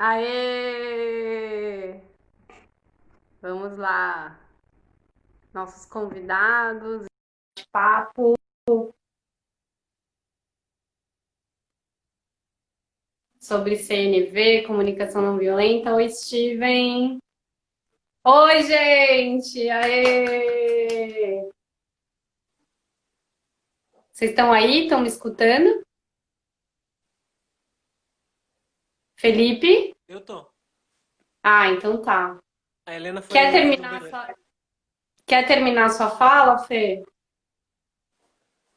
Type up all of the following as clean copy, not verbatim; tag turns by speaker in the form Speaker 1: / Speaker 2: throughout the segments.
Speaker 1: Aê! Vamos lá. Nossos convidados, papo sobre CNV, comunicação não violenta. Oi, Steven. Oi, gente! Aê! Vocês estão aí? Estão me escutando? Felipe?
Speaker 2: Eu tô.
Speaker 1: Ah, então tá.
Speaker 2: A Helena
Speaker 1: Quer
Speaker 2: foi no
Speaker 1: terminar
Speaker 2: banheiro.
Speaker 1: sua, quer terminar sua fala, Fê?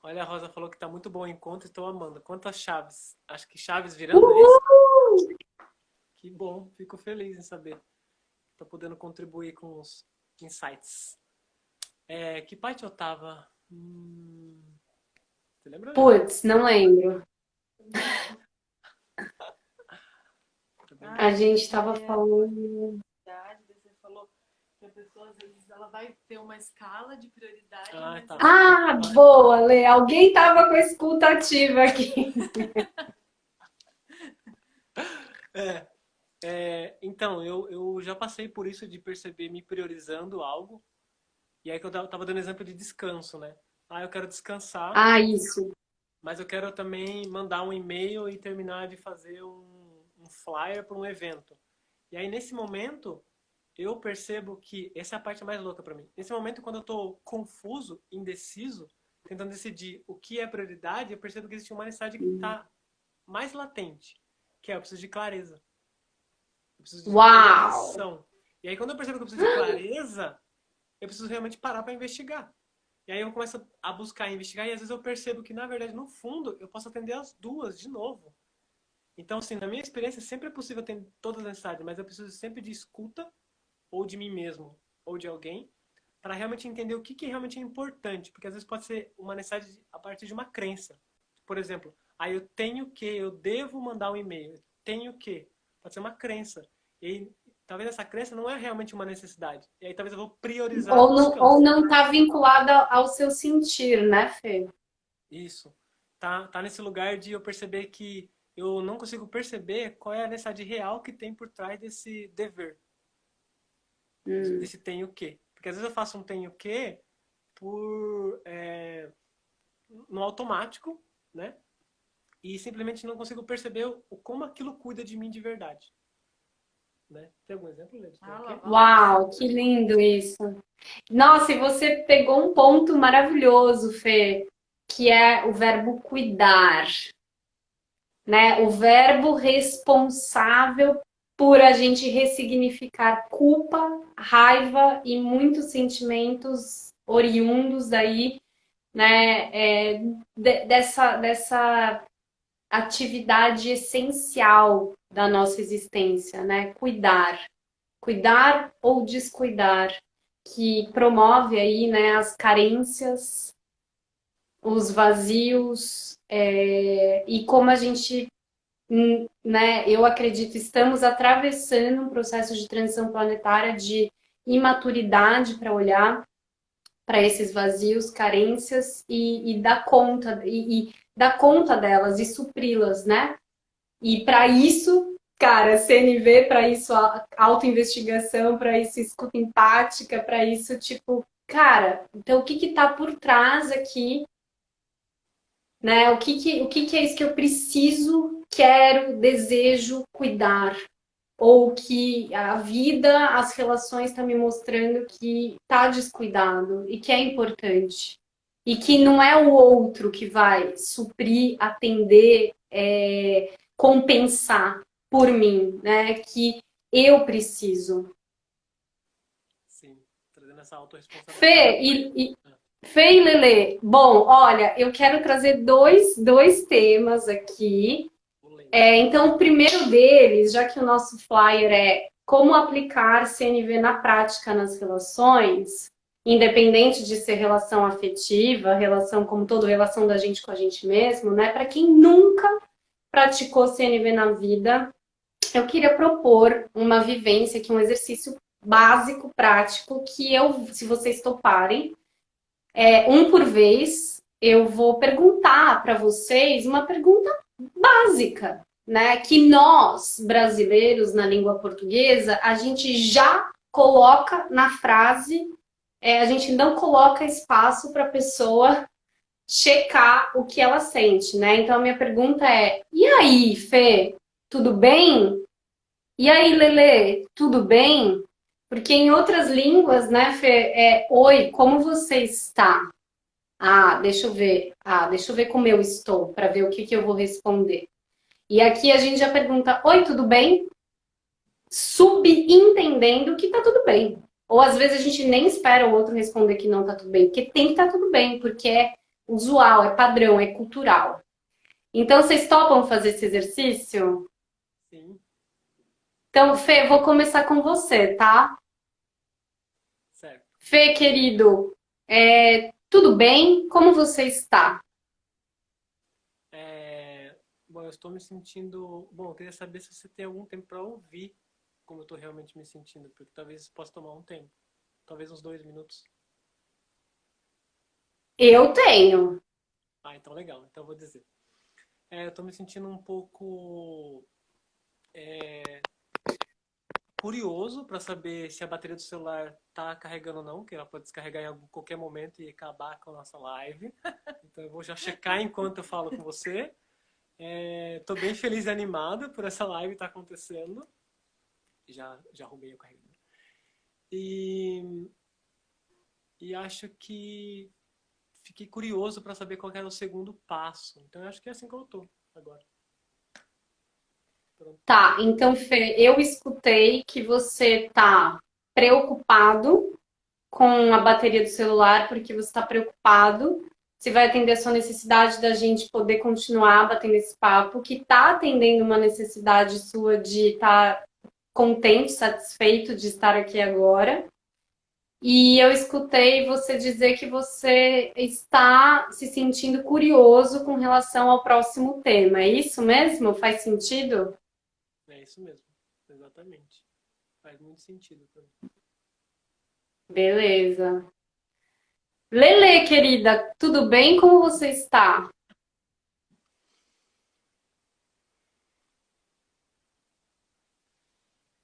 Speaker 2: Olha, a Rosa falou que tá muito bom o encontro, estou amando. Quantas chaves? Acho que chaves virando, é isso?
Speaker 1: Uhul!
Speaker 2: Que bom, fico feliz em saber. Tô podendo contribuir com os insights. Que parte eu tava? Você lembra, Helena?
Speaker 1: Putz, não lembro.
Speaker 2: Tô bem
Speaker 1: A
Speaker 2: perdido.
Speaker 1: gente estava falando.
Speaker 3: Você falou que a pessoa, às vezes, ela vai ter uma escala de prioridade,
Speaker 2: Ah,
Speaker 3: mas
Speaker 2: tá.
Speaker 1: Ah, boa, Lê. Alguém tava com a escuta ativa aqui.
Speaker 2: É, então, eu já passei por isso de perceber me priorizando algo. E aí que eu tava dando exemplo de descanso, né? Ah, eu quero descansar.
Speaker 1: Ah, isso.
Speaker 2: Mas eu quero também mandar um e-mail e terminar de fazer um flyer para um evento. E aí, nesse momento, eu percebo que essa é a parte mais louca para mim. Nesse momento, quando eu estou confuso, indeciso, tentando decidir o que é prioridade, eu percebo que existe uma necessidade que está mais latente, que é eu preciso de clareza. Eu preciso de
Speaker 1: Uau!
Speaker 2: orientação. E aí, quando eu percebo que eu preciso de clareza, eu preciso realmente parar para investigar. E aí eu começo a buscar e investigar, e às vezes eu percebo que, na verdade, no fundo, eu posso atender as duas de novo. Então, assim, na minha experiência, sempre é possível atender todas as necessidades, mas eu preciso sempre de escuta, ou de mim mesmo, ou de alguém, para realmente entender o que realmente é importante. Porque às vezes pode ser uma necessidade a partir de uma crença. Por exemplo, aí eu tenho que, eu devo mandar um e-mail, eu tenho que. Pode ser uma crença. E aí, talvez essa crença não é realmente uma necessidade. E aí talvez eu vou priorizar o
Speaker 1: Ou
Speaker 2: descanso.
Speaker 1: não tá vinculada ao seu sentir, né, Fê?
Speaker 2: Isso. Tá nesse lugar de eu perceber que eu não consigo perceber qual é a necessidade real que tem por trás desse dever,
Speaker 1: Hum.
Speaker 2: desse tenho que. Porque às vezes eu faço um tenho que por no automático, né? E simplesmente não consigo perceber como aquilo cuida de mim de verdade, né? Tem algum exemplo, Lê, de tenho que?
Speaker 3: a
Speaker 1: Uau,
Speaker 3: lavagem.
Speaker 1: que lindo isso. Nossa, e você pegou um ponto maravilhoso, Fê, que é o verbo cuidar, né? O verbo responsável por a gente ressignificar culpa, raiva e muitos sentimentos oriundos aí, né? Dessa atividade essencial da nossa existência, né? Cuidar ou descuidar, que promove aí, né, as carências, os vazios, e como a gente, né, eu acredito, estamos atravessando um processo de transição planetária de imaturidade para olhar para esses vazios, carências e dar conta e dar conta delas e supri-las, né? E para isso, cara, CNV, para isso autoinvestigação, para isso escuta empática, para isso tipo, cara, então o que que tá por trás aqui, né? O que que é isso que eu preciso, quero, desejo cuidar? Ou que a vida, as relações estão me mostrando que tá descuidado e que é importante. E que não é o outro que vai suprir, atender, compensar por mim, né? Que eu preciso.
Speaker 2: Sim, trazendo essa
Speaker 1: Fê
Speaker 2: autorresponsabilidade.
Speaker 1: Fê e Lelê, bom, olha, eu quero trazer dois temas aqui.
Speaker 2: Polêmica.
Speaker 1: Então, o primeiro deles, já que o nosso flyer é como aplicar CNV na prática nas relações, independente de ser relação afetiva, relação como todo, relação da gente com a gente mesmo, né? Para quem nunca praticou CNV na vida, eu queria propor uma vivência aqui, um exercício básico, prático, que eu, se vocês toparem, um por vez, eu vou perguntar para vocês uma pergunta básica. né, que nós, brasileiros, na língua portuguesa, a gente já coloca na frase, a gente não coloca espaço para a pessoa checar o que ela sente, né? Então a minha pergunta é: e aí, Fê, tudo bem? E aí, Lele, tudo bem? Porque em outras línguas, né, Fê, oi, como você está? Ah, deixa eu ver. Ah, deixa eu ver como eu estou, para ver o que eu vou responder. E aqui a gente já pergunta: oi, tudo bem? Subentendendo que tá tudo bem. Ou às vezes a gente nem espera o outro responder que não tá tudo bem, porque tem que estar tudo bem, porque é usual, é padrão, é cultural. Então, vocês topam fazer esse exercício?
Speaker 2: Sim,
Speaker 1: Então, Fê, vou começar com você, tá?
Speaker 2: certo.
Speaker 1: Fê, querido, tudo bem? Como você está?
Speaker 2: Bom, eu estou me sentindo. Bom, eu queria saber se você tem algum tempo para ouvir como eu estou realmente me sentindo, porque talvez isso possa tomar um tempo. Talvez uns 2 minutos.
Speaker 1: Eu tenho.
Speaker 2: Ah, então legal. Então eu vou dizer. Eu estou me sentindo um pouco curioso para saber se a bateria do celular está carregando ou não, que ela pode descarregar em qualquer momento e acabar com a nossa live. Então eu vou já checar enquanto eu falo com você. Estou bem feliz e animado por essa live estar acontecendo. Já arrumei o carregador. E, e acho que fiquei curioso para saber qual era o segundo passo. Então eu acho que é assim que eu tô agora. Pronto.
Speaker 1: Tá, então, Fê, eu escutei que você tá preocupado com a bateria do celular, porque você está preocupado se vai atender a sua necessidade da gente poder continuar batendo esse papo, que está atendendo uma necessidade sua de estar contente, satisfeito de estar aqui agora. E eu escutei você dizer que você está se sentindo curioso com relação ao próximo tema. É isso mesmo? Faz sentido?
Speaker 2: É isso mesmo. Exatamente. Faz muito sentido para mim.
Speaker 1: Beleza. Lele, querida, tudo bem? Como você está?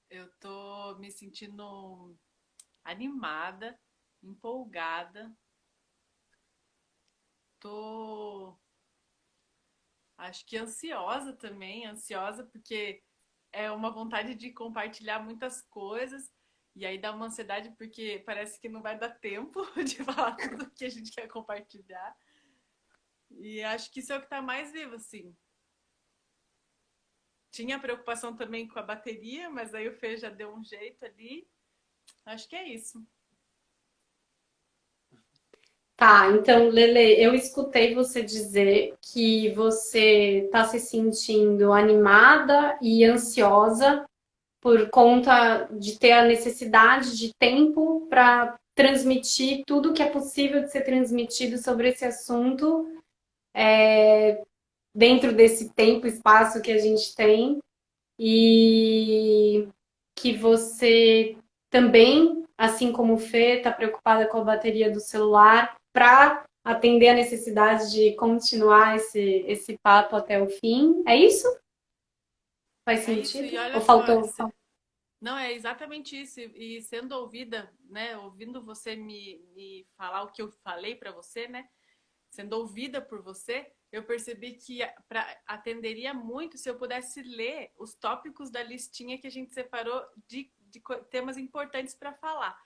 Speaker 3: Eu tô me sentindo animada, empolgada. Tô, acho que ansiosa também, ansiosa porque é uma vontade de compartilhar muitas coisas e aí dá uma ansiedade porque parece que não vai dar tempo de falar tudo que a gente quer compartilhar. E acho que isso é o que tá mais vivo, assim. Tinha preocupação também com a bateria, mas aí o Fê já deu um jeito ali. Acho que é isso.
Speaker 1: Tá, então, Lele, eu escutei você dizer que você está se sentindo animada e ansiosa por conta de ter a necessidade de tempo para transmitir tudo que é possível de ser transmitido sobre esse assunto dentro desse tempo e espaço que a gente tem e que você também, assim como o Fê, está preocupada com a bateria do celular para atender a necessidade de continuar esse papo até o fim. É isso? Faz
Speaker 3: É isso,
Speaker 1: sentido?
Speaker 3: e
Speaker 1: Ou
Speaker 3: olha só,
Speaker 1: faltou?
Speaker 3: não, é exatamente isso. E sendo ouvida, né? Ouvindo você me falar o que eu falei para você, né? Sendo ouvida por você, eu percebi que atenderia muito se eu pudesse ler os tópicos da listinha que a gente separou de temas importantes para falar.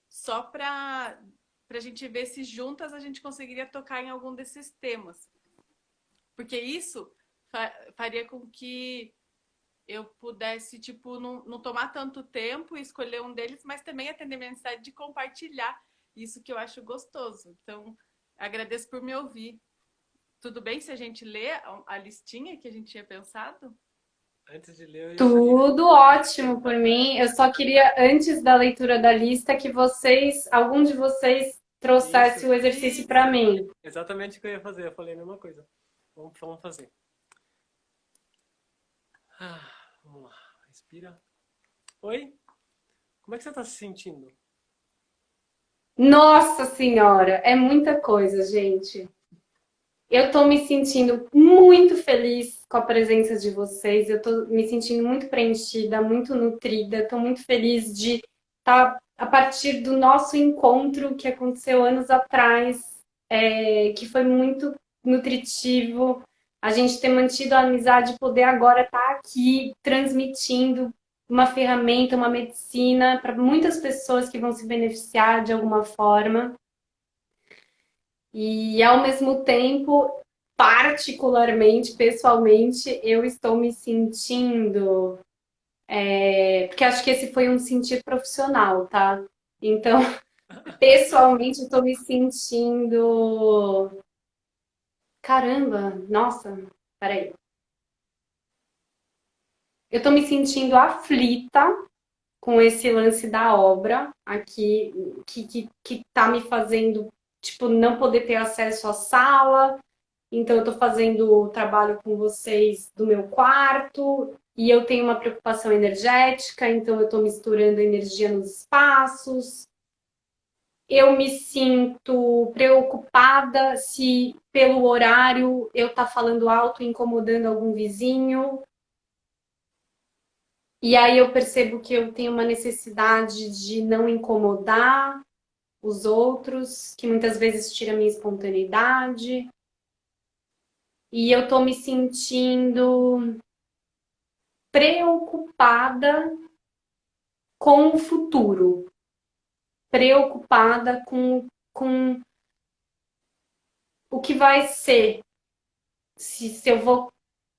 Speaker 3: Só para a gente ver se juntas a gente conseguiria tocar em algum desses temas. Porque isso faria com que eu pudesse, tipo, não tomar tanto tempo e escolher um deles, mas também atender minha necessidade de compartilhar isso que eu acho gostoso. Então, agradeço por me ouvir. Tudo bem se a gente lê a listinha que a gente tinha pensado?
Speaker 2: Antes de ler, eu ia sugerir.
Speaker 1: Tudo ótimo por mim. Eu só queria, antes da leitura da lista, que algum de vocês trouxesse
Speaker 2: Isso.
Speaker 1: o exercício para
Speaker 3: Isso.
Speaker 1: mim.
Speaker 2: Exatamente o que eu ia fazer. Eu falei a mesma coisa. Vamos fazer. Vamos lá. Respira. Oi? Como é que você está se sentindo?
Speaker 1: Nossa Senhora, é muita coisa, gente. Eu tô me sentindo muito feliz com a presença de vocês. Eu tô me sentindo muito preenchida, muito nutrida. Tô muito feliz de estar a partir do nosso encontro que aconteceu anos atrás, que foi muito nutritivo. A gente ter mantido a amizade, poder agora estar aqui transmitindo uma ferramenta, uma medicina para muitas pessoas que vão se beneficiar de alguma forma. E ao mesmo tempo, particularmente, pessoalmente, eu estou me sentindo, porque acho que esse foi um sentir profissional, tá? Então, pessoalmente, eu estou me sentindo, caramba, nossa, peraí. Eu estou me sentindo aflita com esse lance da obra aqui, que tá me fazendo, tipo, não poder ter acesso à sala. Então, eu estou fazendo o trabalho com vocês do meu quarto e eu tenho uma preocupação energética, então eu estou misturando energia nos espaços. Eu me sinto preocupada se pelo horário eu tá falando alto e incomodando algum vizinho. E aí eu percebo que eu tenho uma necessidade de não incomodar os outros, que muitas vezes tira a minha espontaneidade. E eu tô me sentindo preocupada com o futuro, preocupada com o que vai ser, se eu vou,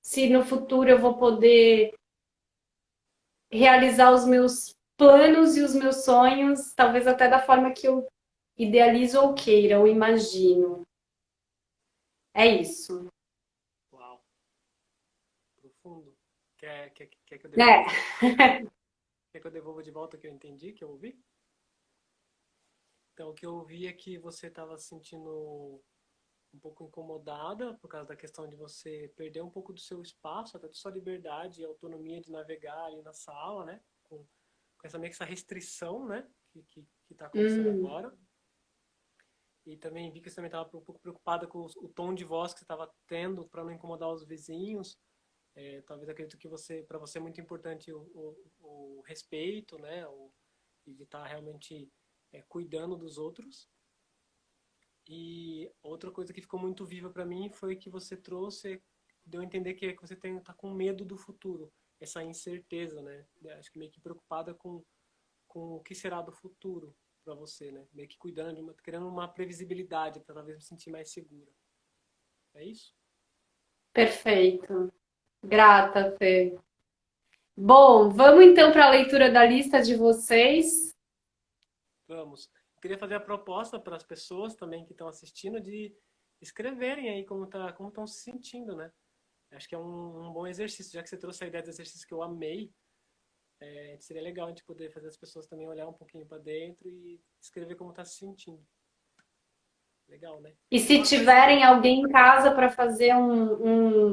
Speaker 1: se no futuro eu vou poder realizar os meus planos e os meus sonhos, talvez até da forma que eu idealizo ou queira, ou imagino. É isso.
Speaker 2: Uau, profundo. Quer que eu
Speaker 1: É.
Speaker 2: devolva? Quer que eu devolva de volta o que eu entendi, que eu ouvi? Então, o que eu ouvi é que você estava se sentindo um pouco incomodada por causa da questão de você perder um pouco do seu espaço, até da sua liberdade e autonomia de navegar ali na sala, né? Com essa meio que essa restrição, né? Que tá acontecendo
Speaker 1: Hum,
Speaker 2: agora. E também vi que você também estava um pouco preocupada com o tom de voz que você estava tendo para não incomodar os vizinhos. Talvez acredito que para você é muito importante o respeito, né? E de estar realmente cuidando dos outros. E outra coisa que ficou muito viva para mim foi que você trouxe, deu a entender que você tá com medo do futuro, essa incerteza, né? Acho que meio que preocupada com o que será do futuro para você, né? Meio que cuidando querendo uma previsibilidade para talvez me sentir mais segura. É isso?
Speaker 1: perfeito. Grata, Fê. Bom, vamos então para a leitura da lista de vocês.
Speaker 2: Vamos. Eu queria fazer a proposta para as pessoas também que estão assistindo de escreverem aí como estão se sentindo, né? Acho que é um bom exercício, já que você trouxe a ideia do exercício que eu amei. Seria legal a gente poder fazer as pessoas também olhar um pouquinho para dentro e escrever como está se sentindo. Legal, né?
Speaker 1: E
Speaker 2: E
Speaker 1: se
Speaker 2: uma coisa que
Speaker 1: tiverem alguém em casa para fazer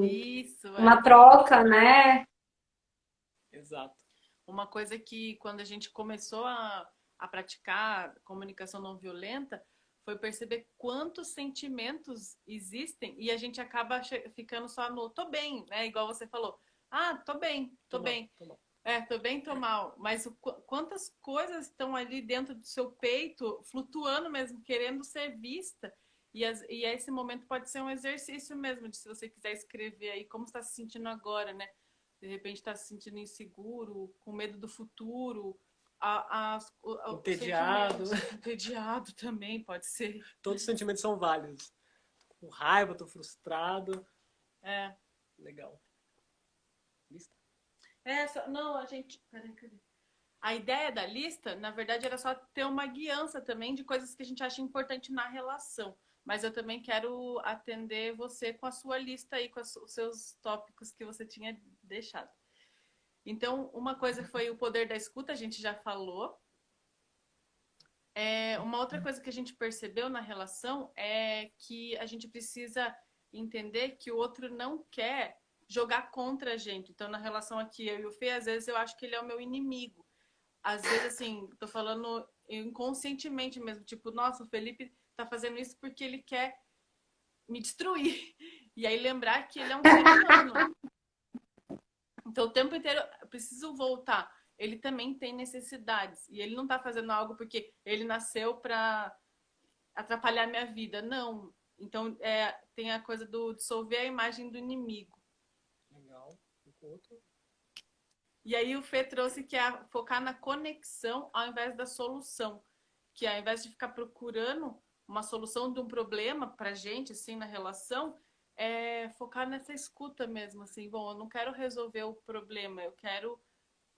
Speaker 3: Isso,
Speaker 1: uma troca, né?
Speaker 2: exato.
Speaker 3: Uma coisa que quando a gente começou a praticar comunicação não violenta foi perceber quantos sentimentos existem e a gente acaba ficando só no tô bem, né? Igual você falou. Ah, tô bem, tô
Speaker 2: Tô mal,
Speaker 3: bem.
Speaker 2: tô mal.
Speaker 3: Tô bem, tô mal. Mas quantas coisas estão ali dentro do seu peito, flutuando mesmo, querendo ser vista. E esse momento pode ser um exercício mesmo, de se você quiser escrever aí como está se sentindo agora, né? De repente está se sentindo inseguro, com medo do futuro, o
Speaker 2: Entediado.
Speaker 3: sentimento, entediado também pode ser.
Speaker 2: Todos os sentimentos são válidos. Tô com raiva, tô frustrado.
Speaker 3: É,
Speaker 2: Legal. Lista?
Speaker 3: não, a gente. Peraí, cadê? A ideia da lista, na verdade, era só ter uma guiança também de coisas que a gente acha importante na relação. Mas eu também quero atender você com a sua lista aí, com os seus tópicos que você tinha deixado. Então, uma coisa foi o poder da escuta, a gente já falou. Uma outra coisa que a gente percebeu na relação é que a gente precisa entender que o outro não quer jogar contra a gente. Então, na relação aqui, eu e o Fê, às vezes eu acho que ele é o meu inimigo. Às vezes, assim, tô falando inconscientemente mesmo, tipo, nossa, o Felipe tá fazendo isso porque ele quer me destruir. E aí lembrar que ele é um ser humano. Então, o tempo inteiro, eu preciso voltar. Ele também tem necessidades. E ele não tá fazendo algo porque ele nasceu para atrapalhar minha vida. Não. Então, tem a coisa do dissolver a imagem do inimigo.
Speaker 2: Legal. Outro.
Speaker 3: E aí o Fê trouxe que é focar na conexão ao invés da solução. Que ao invés de ficar procurando uma solução de um problema pra gente, assim, na relação, focar nessa escuta mesmo, assim. Bom, eu não quero resolver o problema, eu quero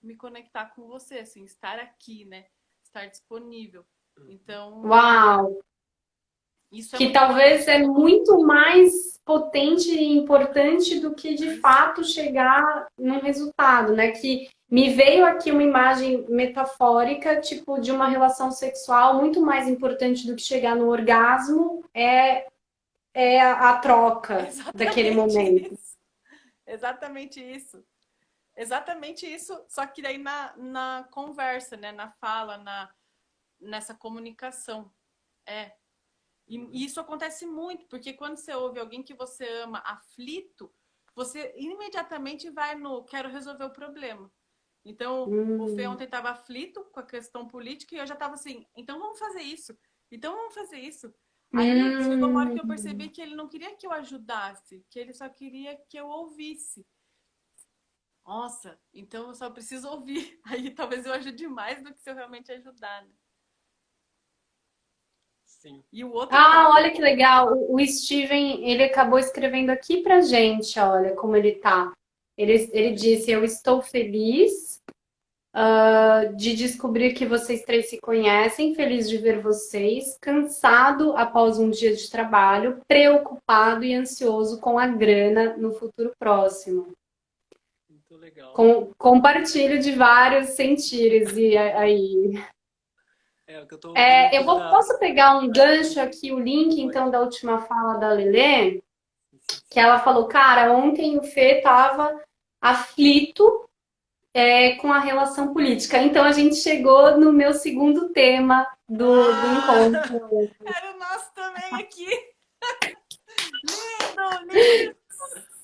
Speaker 3: me conectar com você, assim, estar aqui, né? Estar disponível. Então,
Speaker 1: Uau!
Speaker 3: isso é
Speaker 1: Que
Speaker 3: muito
Speaker 1: talvez é
Speaker 3: importante.
Speaker 1: muito mais potente e importante do que de fato chegar num resultado, né? Que me veio aqui uma imagem metafórica, tipo, de uma relação sexual muito mais importante do que chegar no orgasmo, é a troca daquele
Speaker 3: Exatamente
Speaker 1: momento.
Speaker 3: isso. Exatamente isso. Exatamente isso, só que daí na conversa, né? Na fala, nessa comunicação. E isso acontece muito, porque quando você ouve alguém que você ama aflito, você imediatamente vai no quero resolver o problema. Então, o Fê ontem estava aflito com a questão política e eu já estava assim, então vamos fazer isso. Então vamos fazer isso. Aí chegou uma hora que eu percebi que ele não queria que eu ajudasse, que ele só queria que eu ouvisse. Nossa, então eu só preciso ouvir. Aí talvez eu ajude mais do que se eu realmente ajudar, né?
Speaker 2: Sim.
Speaker 3: E o outro
Speaker 1: Ah,
Speaker 3: ponto.
Speaker 1: olha que legal. O Steven, ele acabou escrevendo aqui pra gente, olha como ele tá. Ele disse, eu estou feliz de descobrir que vocês três se conhecem, feliz de ver vocês, cansado após um dia de trabalho, preocupado e ansioso com a grana no futuro próximo.
Speaker 2: Muito legal.
Speaker 1: Compartilho de vários sentires e aí.
Speaker 2: O que eu tô ouvindo aqui
Speaker 1: Posso pegar um gancho aqui, o link então da última fala da Lelê, que ela falou, cara, ontem o Fê tava aflito com a relação política. Então a gente chegou no meu segundo tema do encontro.
Speaker 3: Era o nosso também aqui. Lindo, lindo.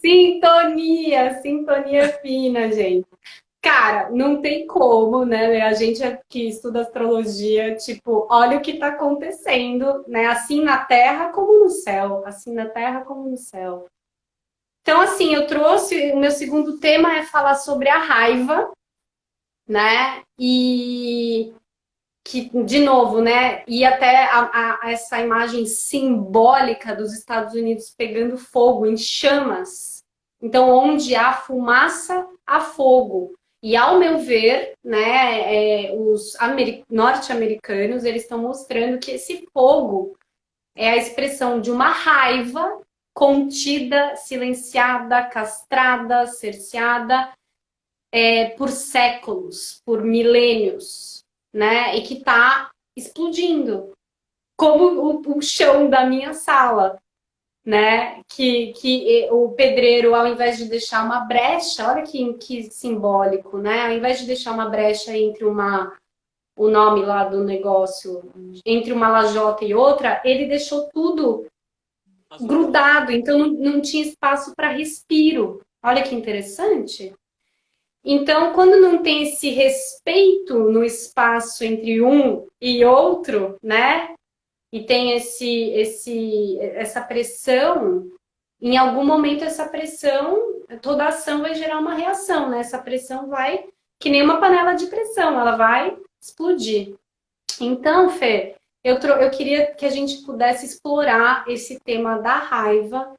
Speaker 1: Sintonia fina, gente. Cara, não tem como, né? A gente que estuda astrologia, tipo, olha o que está acontecendo, né? Assim na Terra como no céu, assim na Terra como no céu. Então, assim, eu trouxe, o meu segundo tema é falar sobre a raiva, né? E que, de novo, né? E até essa imagem simbólica dos Estados Unidos pegando fogo em chamas. Então, onde há fumaça, há fogo. E, ao meu ver, né, os norte-americanos, eles estão mostrando que esse fogo é a expressão de uma raiva contida, silenciada, castrada, cerceada, por séculos, por milênios, né? E que está explodindo, como o chão da minha sala, né? Que o pedreiro, ao invés de deixar uma brecha, olha que simbólico, né? Ao invés de deixar uma brecha entre o nome lá do negócio, entre uma lajota e outra, ele deixou tudo grudado, então não tinha espaço para respiro. Olha que interessante. Então, quando não tem esse respeito no espaço entre um e outro, né? E tem essa pressão, em algum momento essa pressão, toda ação vai gerar uma reação, né? Essa pressão vai, que nem uma panela de pressão, ela vai explodir. Então, Fê, eu queria que a gente pudesse explorar esse tema da raiva,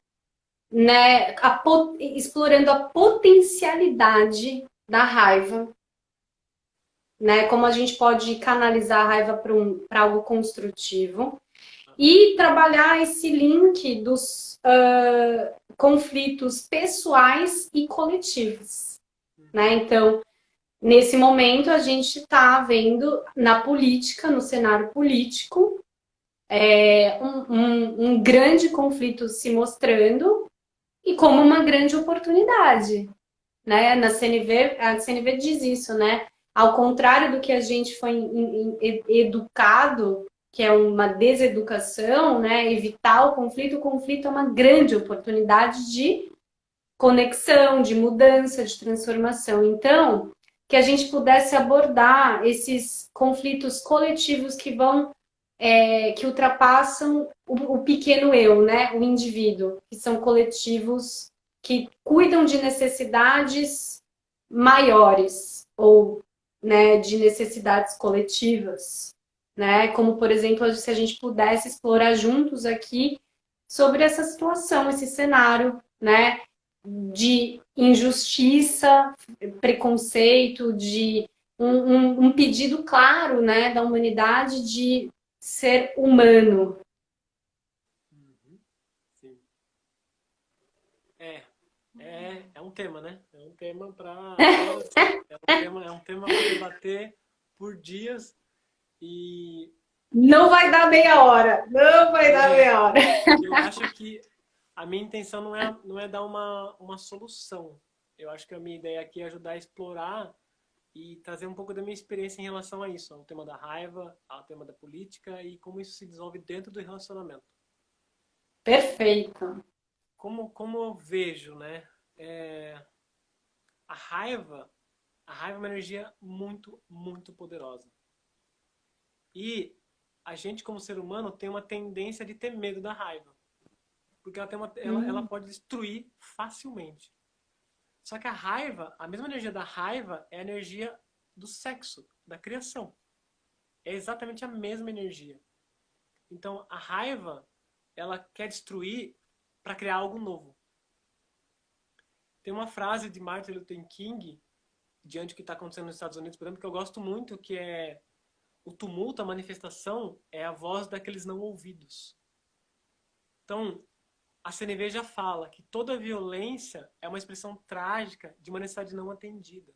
Speaker 1: né? Explorando a potencialidade da raiva, né? Como a gente pode canalizar a raiva para algo construtivo e trabalhar esse link dos conflitos pessoais e coletivos, né? Então, nesse momento, a gente está vendo na política, no cenário político, um grande conflito se mostrando e como uma grande oportunidade, né? Na CNV, a CNV diz isso, né? Ao contrário do que a gente foi educado, que é uma deseducação, né? Evitar o conflito é uma grande oportunidade de conexão, de mudança, de transformação. Então, que a gente pudesse abordar esses conflitos coletivos que vão, que ultrapassam o pequeno eu, né? O indivíduo, que são coletivos que cuidam de necessidades maiores ou, né, de necessidades coletivas, né? Como, por exemplo, se a gente pudesse explorar juntos aqui sobre essa situação, esse cenário, né? De injustiça, preconceito, de um pedido claro, né, da humanidade de ser humano.
Speaker 2: Uhum. Sim. É, é um tema, né? É um tema para horas, é um tema para debater por dias e
Speaker 1: Não vai dar meia hora, não vai dar meia hora.
Speaker 2: eu acho que a minha intenção não é dar uma solução. Eu acho que a minha ideia aqui é ajudar a explorar e trazer um pouco da minha experiência em relação a isso, ao tema da raiva, ao tema da política e como isso se desenvolve dentro do relacionamento.
Speaker 1: Perfeito.
Speaker 2: Como eu vejo, né? É, a raiva, a raiva é uma energia muito, muito poderosa. E a gente, como ser humano, tem uma tendência de ter medo da raiva. Porque ela pode destruir facilmente. Só que a raiva, a mesma energia da raiva é a energia do sexo, da criação. É exatamente a mesma energia. Então, a raiva, ela quer destruir para criar algo novo. Tem uma frase de Martin Luther King, diante do que está acontecendo nos Estados Unidos, por exemplo, que eu gosto muito, que é: o tumulto, a manifestação, é a voz daqueles não ouvidos. Então, a CNV já fala que toda violência é uma expressão trágica de uma necessidade não atendida.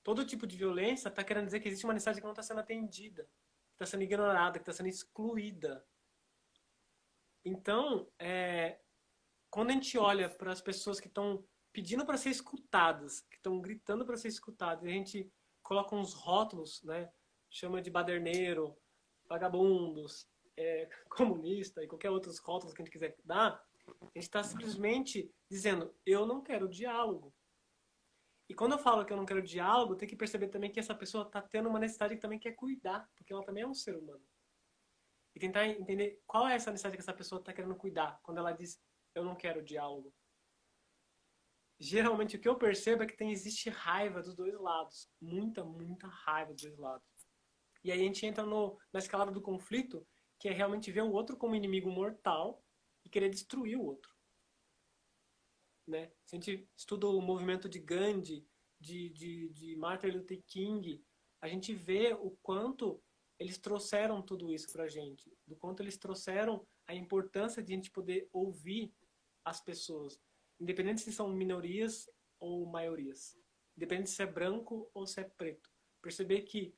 Speaker 2: Todo tipo de violência está querendo dizer que existe uma necessidade que não está sendo atendida, que está sendo ignorada, que está sendo excluída. Então, quando a gente olha para as pessoas que estão pedindo para ser escutadas, que estão gritando para ser escutadas, e a gente coloca uns rótulos, né? Chama de baderneiro, vagabundos, comunista e qualquer outros rótulos que a gente quiser dar, a gente está simplesmente dizendo: eu não quero diálogo. E quando eu falo que eu não quero diálogo, tem que perceber também que essa pessoa está tendo uma necessidade que também quer cuidar, porque ela também é um ser humano. E tentar entender qual é essa necessidade que essa pessoa está querendo cuidar quando ela diz: eu não quero diálogo. Geralmente o que eu percebo é que existe raiva dos dois lados. Muita, muita raiva dos dois lados. E aí a gente entra na escalada do conflito, que é realmente ver o outro como inimigo mortal e querer destruir o outro. Né? Se a gente estuda o movimento de Gandhi, de Martin Luther King, a gente vê o quanto eles trouxeram tudo isso pra gente, do quanto eles trouxeram a importância de a gente poder ouvir as pessoas, independente se são minorias ou maiorias, independente se é branco ou se é preto. Perceber que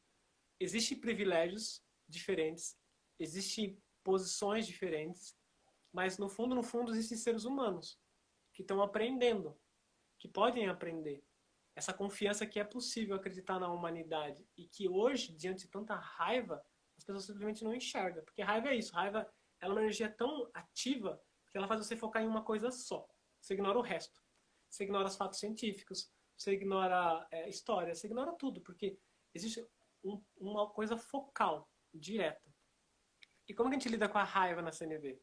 Speaker 2: existem privilégios diferentes, existem posições diferentes, mas no fundo, existem seres humanos que estão aprendendo, que podem aprender. Essa confiança que é possível acreditar na humanidade e que hoje, diante de tanta raiva, as pessoas simplesmente não enxergam. Porque raiva é isso, raiva ela é uma energia tão ativa que ela faz você focar em uma coisa só. Você ignora o resto. Você ignora os fatos científicos, você ignora história, você ignora tudo, porque existe uma coisa focal, direta. E como que a gente lida com a raiva na CNV?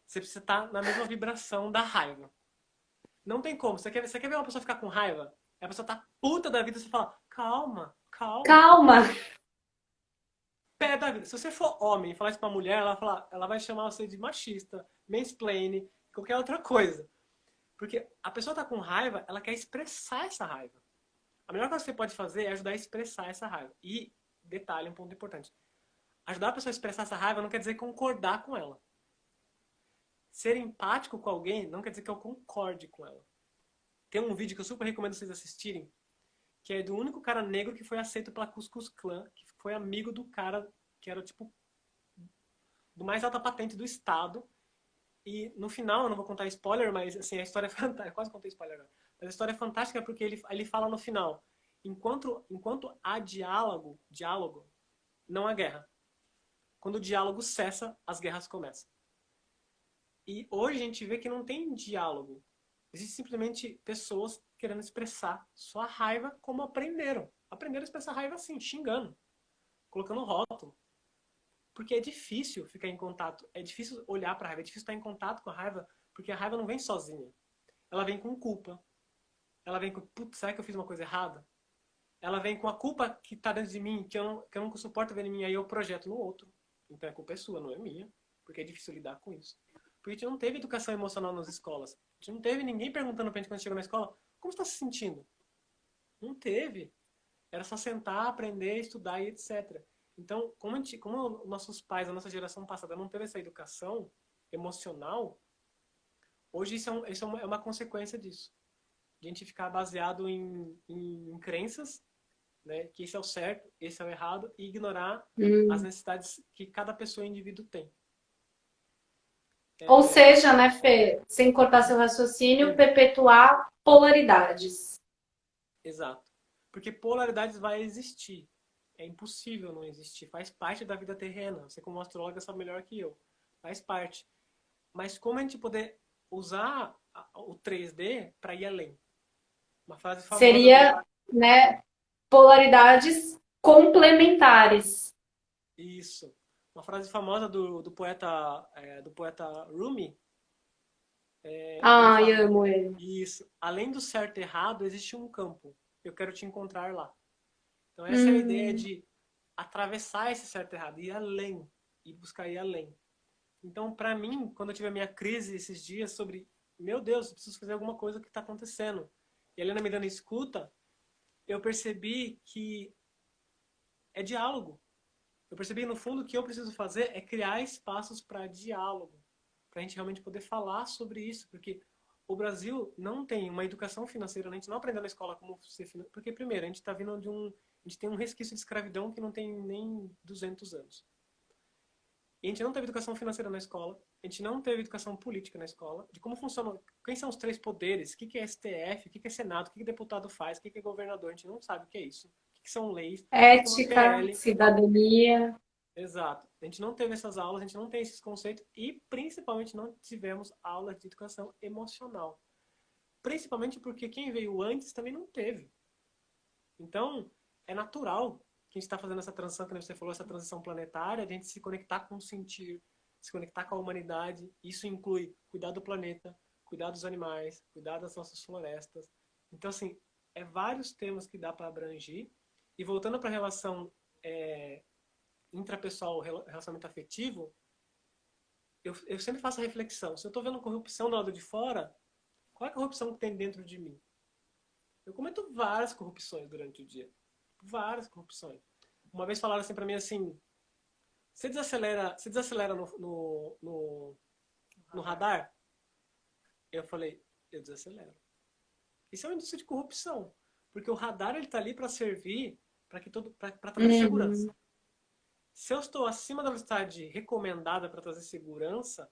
Speaker 2: Você precisa estar na mesma vibração da raiva. Não tem como. Você quer ver uma pessoa ficar com raiva? A pessoa tá puta da vida, você fala: calma, calma.
Speaker 1: Calma.
Speaker 2: Pé da vida. Se você for homem e falar isso pra mulher, ela vai chamar você de machista, mansplaining, qualquer outra coisa. Porque a pessoa tá com raiva, ela quer expressar essa raiva. A melhor coisa que você pode fazer é ajudar a expressar essa raiva. E, detalhe, um ponto importante. Ajudar a pessoa a expressar essa raiva não quer dizer concordar com ela. Ser empático com alguém não quer dizer que eu concorde com ela. Tem um vídeo que eu super recomendo vocês assistirem, que é do único cara negro que foi aceito pela Ku Klux Klan, que foi amigo do cara que era, tipo, do mais alta patente do estado. E no final, eu não vou contar spoiler, mas assim, a história é fantástica. Eu quase contei spoiler agora. Mas a história é fantástica porque ele fala no final: enquanto há diálogo, não há guerra. Quando o diálogo cessa, as guerras começam. E hoje a gente vê que não tem diálogo. Existem simplesmente pessoas querendo expressar sua raiva como aprenderam. Aprenderam a expressar raiva assim, xingando, colocando rótulo. Porque é difícil ficar em contato, é difícil olhar para a raiva, é difícil estar em contato com a raiva, porque a raiva não vem sozinha. Ela vem com culpa. Ela vem com, putz, será que eu fiz uma coisa errada? Ela vem com a culpa que está dentro de mim, que eu não suporto ver em mim, aí eu projeto no outro. Então a culpa é sua, não é minha, porque é difícil lidar com isso. Porque a gente não teve educação emocional nas escolas. A gente não teve ninguém perguntando pra gente quando chegou na escola, como você está se sentindo? Não teve. Era só sentar, aprender, estudar e etc. Então, como nossos pais, a nossa geração passada não teve essa educação emocional, hoje é uma consequência disso. De a gente ficar baseado em crenças, né, que esse é o certo, esse é o errado, e ignorar as necessidades que cada pessoa e indivíduo tem.
Speaker 1: Ou seja, né, Fê, sem cortar seu raciocínio, perpetuar polaridades.
Speaker 2: Exato. Porque polaridades vai existir. É impossível não existir. Faz parte da vida terrena. Você, como astróloga, sabe melhor que eu. Faz parte. Mas como a gente poder usar o 3D para ir além? Uma frase famosa
Speaker 1: Seria, né, polaridades complementares.
Speaker 2: Isso. Uma frase famosa do poeta Rumi. Ele
Speaker 1: Ai,
Speaker 2: fala,
Speaker 1: amo ele.
Speaker 2: isso. Além do certo e errado, existe um campo. Eu quero te encontrar lá. Então essa é a ideia de atravessar esse certo e errado, ir além, e buscar ir além. Então, para mim, quando eu tive a minha crise esses dias sobre, meu Deus, eu preciso fazer alguma coisa que está acontecendo. E a Helena me dando escuta, eu percebi que é diálogo. Eu percebi, no fundo, que eu preciso fazer é criar espaços para diálogo, para a gente realmente poder falar sobre isso, porque o Brasil não tem uma educação financeira, a gente não aprendeu na escola como ser financeiro, porque, primeiro, a gente está vindo a gente tem um resquício de escravidão que não tem nem 200 anos. E a gente não teve educação financeira na escola, a gente não teve educação política na escola, de como funciona, quem são os três poderes, o que é STF, o que é Senado, o que deputado faz, o que é governador, a gente não sabe o que é isso, o que são leis, o que é uma
Speaker 1: Ética,
Speaker 2: PL.
Speaker 1: cidadania.
Speaker 2: Exato. A gente não teve essas aulas, a gente não tem esses conceitos e principalmente não tivemos aulas de educação emocional. Principalmente porque quem veio antes também não teve. Então, é natural que a gente está fazendo essa transição, que você falou, essa transição planetária, de a gente se conectar com o sentir, se conectar com a humanidade. Isso inclui cuidar do planeta, cuidar dos animais, cuidar das nossas florestas. Então, assim, é vários temas que dá para abranger. E voltando para a relação intrapessoal, relacionamento afetivo, eu sempre faço a reflexão. Se eu estou vendo corrupção do lado de fora, qual é a corrupção que tem dentro de mim? Eu cometo várias corrupções durante o dia. Várias corrupções. Uma vez falaram assim pra mim assim, você desacelera no radar? Eu falei, eu desacelero. Isso é um indício de corrupção. Porque o radar ele tá ali para servir para trazer segurança. Se eu estou acima da velocidade recomendada para trazer segurança,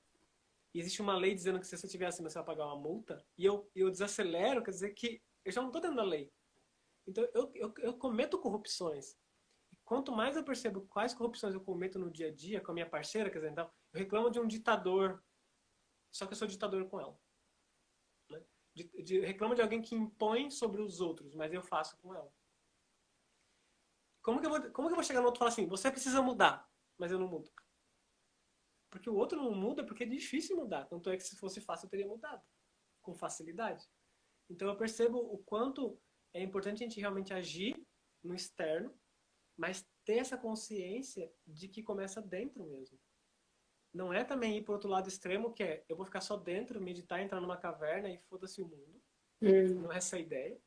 Speaker 2: e existe uma lei dizendo que se você estiver acima você vai pagar uma multa, e eu desacelero, quer dizer que eu já não estou dentro da lei. Então eu cometo corrupções. E quanto mais eu percebo quais corrupções eu cometo no dia a dia com a minha parceira, quer dizer, então, eu reclamo de um ditador, só que eu sou ditador com ela. Né? Reclamo de alguém que impõe sobre os outros, mas eu faço com ela. Como que eu vou chegar no outro e falar assim, você precisa mudar, mas eu não mudo? Porque o outro não muda porque é difícil mudar. Tanto é que se fosse fácil eu teria mudado. Com facilidade. Então eu percebo o quanto é importante a gente realmente agir no externo, mas ter essa consciência de que começa dentro mesmo. Não é também ir para o outro lado extremo, que é eu vou ficar só dentro, meditar, entrar numa caverna e foda-se o mundo. Não é essa a ideia.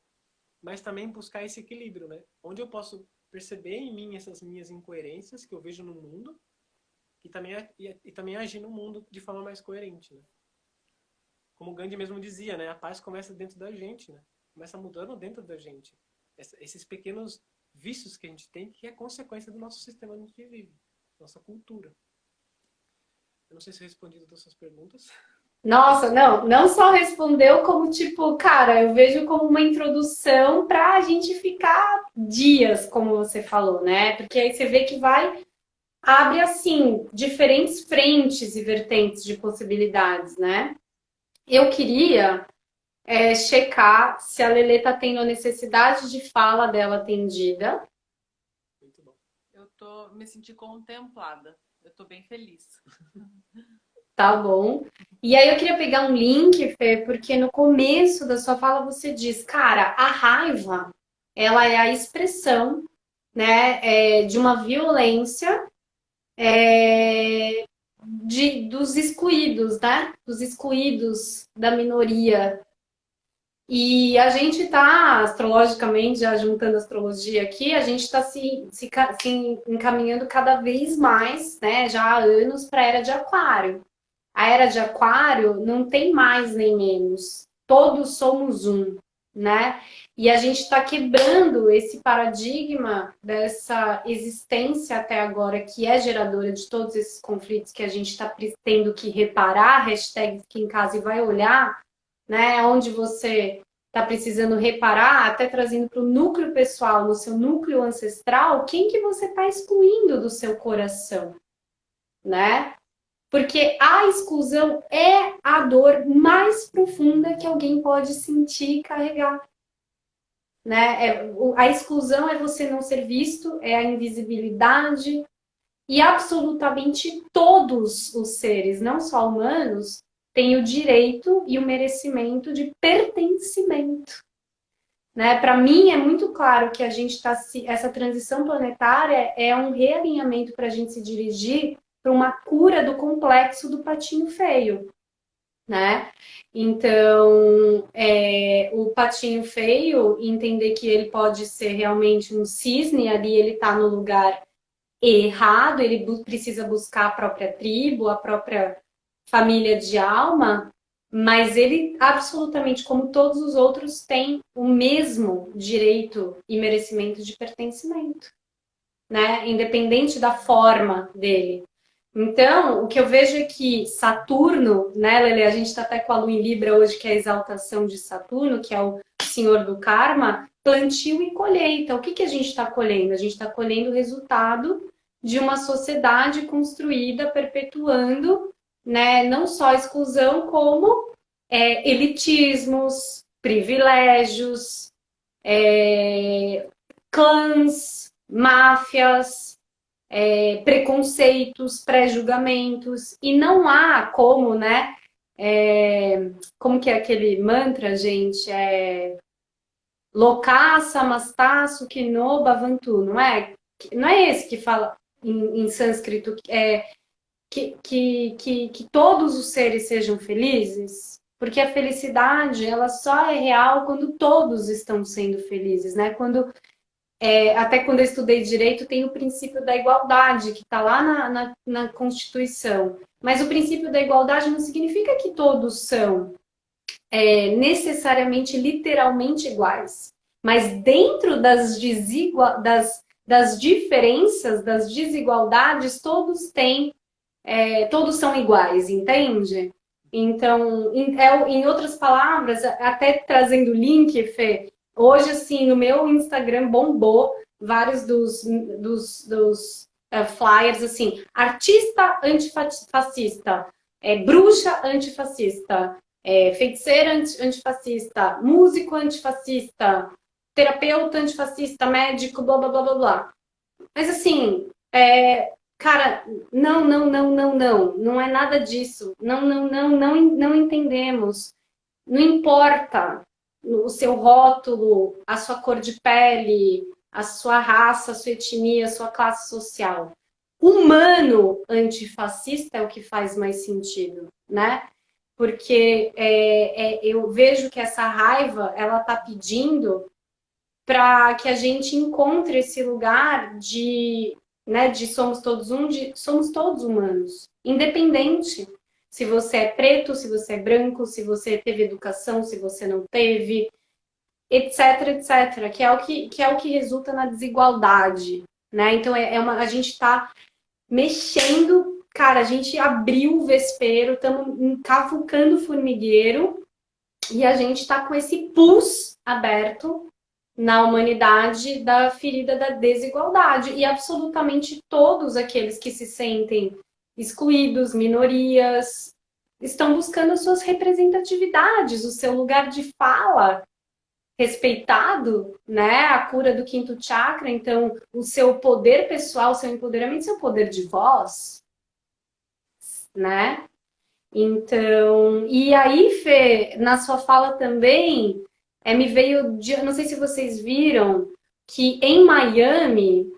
Speaker 2: Mas também buscar esse equilíbrio, né? Onde eu posso perceber em mim essas minhas incoerências que eu vejo no mundo e também agir no mundo de forma mais coerente, né? Como o Gandhi mesmo dizia, né? A paz começa dentro da gente, né? Começa mudando dentro da gente. Esses pequenos vícios que a gente tem, que é consequência do nosso sistema onde a gente vive, nossa cultura. Eu não sei se eu respondi todas as suas perguntas.
Speaker 1: Nossa, não só respondeu, como tipo, cara, eu vejo como uma introdução para a gente ficar dias, como você falou, né? Porque aí você vê que abre assim, diferentes frentes e vertentes de possibilidades, né? Eu queria checar se a Lelê tá tendo a necessidade de fala dela atendida.
Speaker 2: Muito bom.
Speaker 3: Eu me senti contemplada. Eu tô bem feliz.
Speaker 1: Tá bom. E aí eu queria pegar um link, Fê, porque no começo da sua fala você diz, cara, a raiva, ela é a expressão, né, de uma violência dos excluídos, né? Dos excluídos da minoria. E a gente está, astrologicamente, já juntando a astrologia aqui, a gente está se encaminhando cada vez mais, né, já há anos, para a era de Aquário. A era de Aquário não tem mais nem menos. Todos somos um, né? E a gente está quebrando esse paradigma dessa existência até agora, que é geradora de todos esses conflitos que a gente está tendo que reparar, hashtag Fique em Casa e vai olhar, né? Onde você está precisando reparar, até trazendo para o núcleo pessoal, no seu núcleo ancestral, quem que você está excluindo do seu coração, né? Porque a exclusão é a dor mais profunda que alguém pode sentir e carregar, né? A exclusão é você não ser visto, é a invisibilidade, e absolutamente todos os seres, não só humanos, têm o direito e o merecimento de pertencimento. Né? Para mim é muito claro que a gente está essa transição planetária é um realinhamento para a gente se dirigir para uma cura do complexo do patinho feio, né? Então, o patinho feio, entender que ele pode ser realmente um cisne, ali ele está no lugar errado, ele precisa buscar a própria tribo, a própria família de alma, mas ele, absolutamente, como todos os outros, tem o mesmo direito e merecimento de pertencimento, né? Independente da forma dele. Então, o que eu vejo é que Saturno, né, Lele? A gente está até com a Lua em Libra hoje, que é a exaltação de Saturno, que é o senhor do karma, plantio e colheita. O que, que a gente está colhendo? A gente está colhendo o resultado de uma sociedade construída, perpetuando, né, não só a exclusão, como elitismos, privilégios, clãs, máfias, preconceitos, pré-julgamentos, e não há como, né? Como que é aquele mantra, gente? Loka samasta sukhino bhavantu, não é? Não é esse que fala em sânscrito, que todos os seres sejam felizes? Porque a felicidade, ela só é real quando todos estão sendo felizes, né? Até quando eu estudei direito, tem o princípio da igualdade, que está lá na Constituição. Mas o princípio da igualdade não significa que todos são necessariamente, literalmente iguais. Mas dentro das diferenças, das desigualdades, todos são iguais, entende? Então, em outras palavras, até trazendo o link, Fê, hoje, assim, no meu Instagram bombou vários dos flyers, assim, artista antifascista, bruxa antifascista, feiticeira antifascista, músico antifascista, terapeuta antifascista, médico, blá, blá, blá, blá, blá. Mas, assim, cara, não é nada disso. Não entendemos. Não importa o seu rótulo, a sua cor de pele, a sua raça, a sua etnia, a sua classe social. Humano antifascista é o que faz mais sentido, né? Porque eu vejo que essa raiva, ela tá pedindo para que a gente encontre esse lugar de somos todos somos todos humanos, independente se você é preto, se você é branco, se você teve educação, se você não teve, etc, etc, que é o que resulta na desigualdade, né? Então a gente está mexendo cara, a gente abriu o vespeiro, estamos cavucando o formigueiro e a gente está com esse pus aberto na humanidade da ferida da desigualdade. E absolutamente todos aqueles que se sentem excluídos, minorias, estão buscando as suas representatividades, o seu lugar de fala respeitado, né? A cura do quinto chakra, então o seu poder pessoal, o seu empoderamento, seu poder de voz, né? Então, e aí, Fê, na sua fala também, me veio, não sei se vocês viram, que em Miami,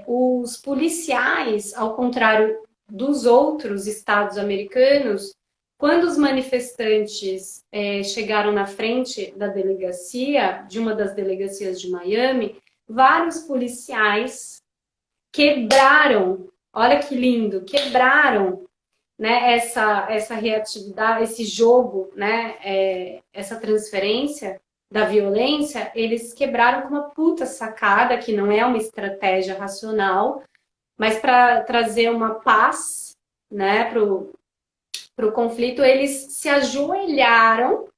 Speaker 1: os policiais, ao contrário dos outros estados americanos, quando os manifestantes chegaram na frente da delegacia, de uma das delegacias de Miami, vários policiais quebraram, olha que lindo, quebraram, né, essa reatividade, esse jogo, né, essa transferência da violência, eles quebraram com uma puta sacada, que não é uma estratégia racional, mas para trazer uma paz, né, pro conflito, eles se ajoelharam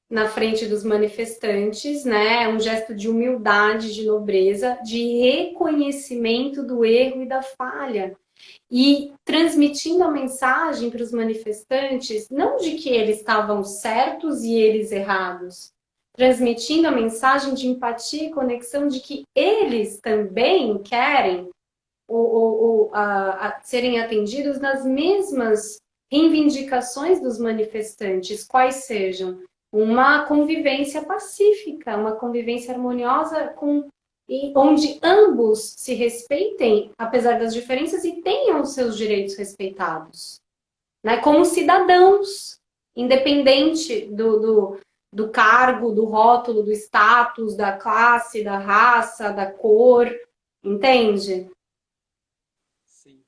Speaker 1: na frente dos manifestantes, né, um gesto de humildade, de nobreza, de reconhecimento do erro e da falha e transmitindo a mensagem para os manifestantes, não de que eles estavam certos e eles errados, transmitindo a mensagem de empatia e conexão de que eles também querem serem atendidos nas mesmas reivindicações dos manifestantes, quais sejam uma convivência pacífica, uma convivência harmoniosa onde ambos se respeitem, apesar das diferenças, e tenham os seus direitos respeitados, né? Como cidadãos, independente do cargo, do rótulo, do status, da classe, da raça, da cor, entende?
Speaker 2: Sim.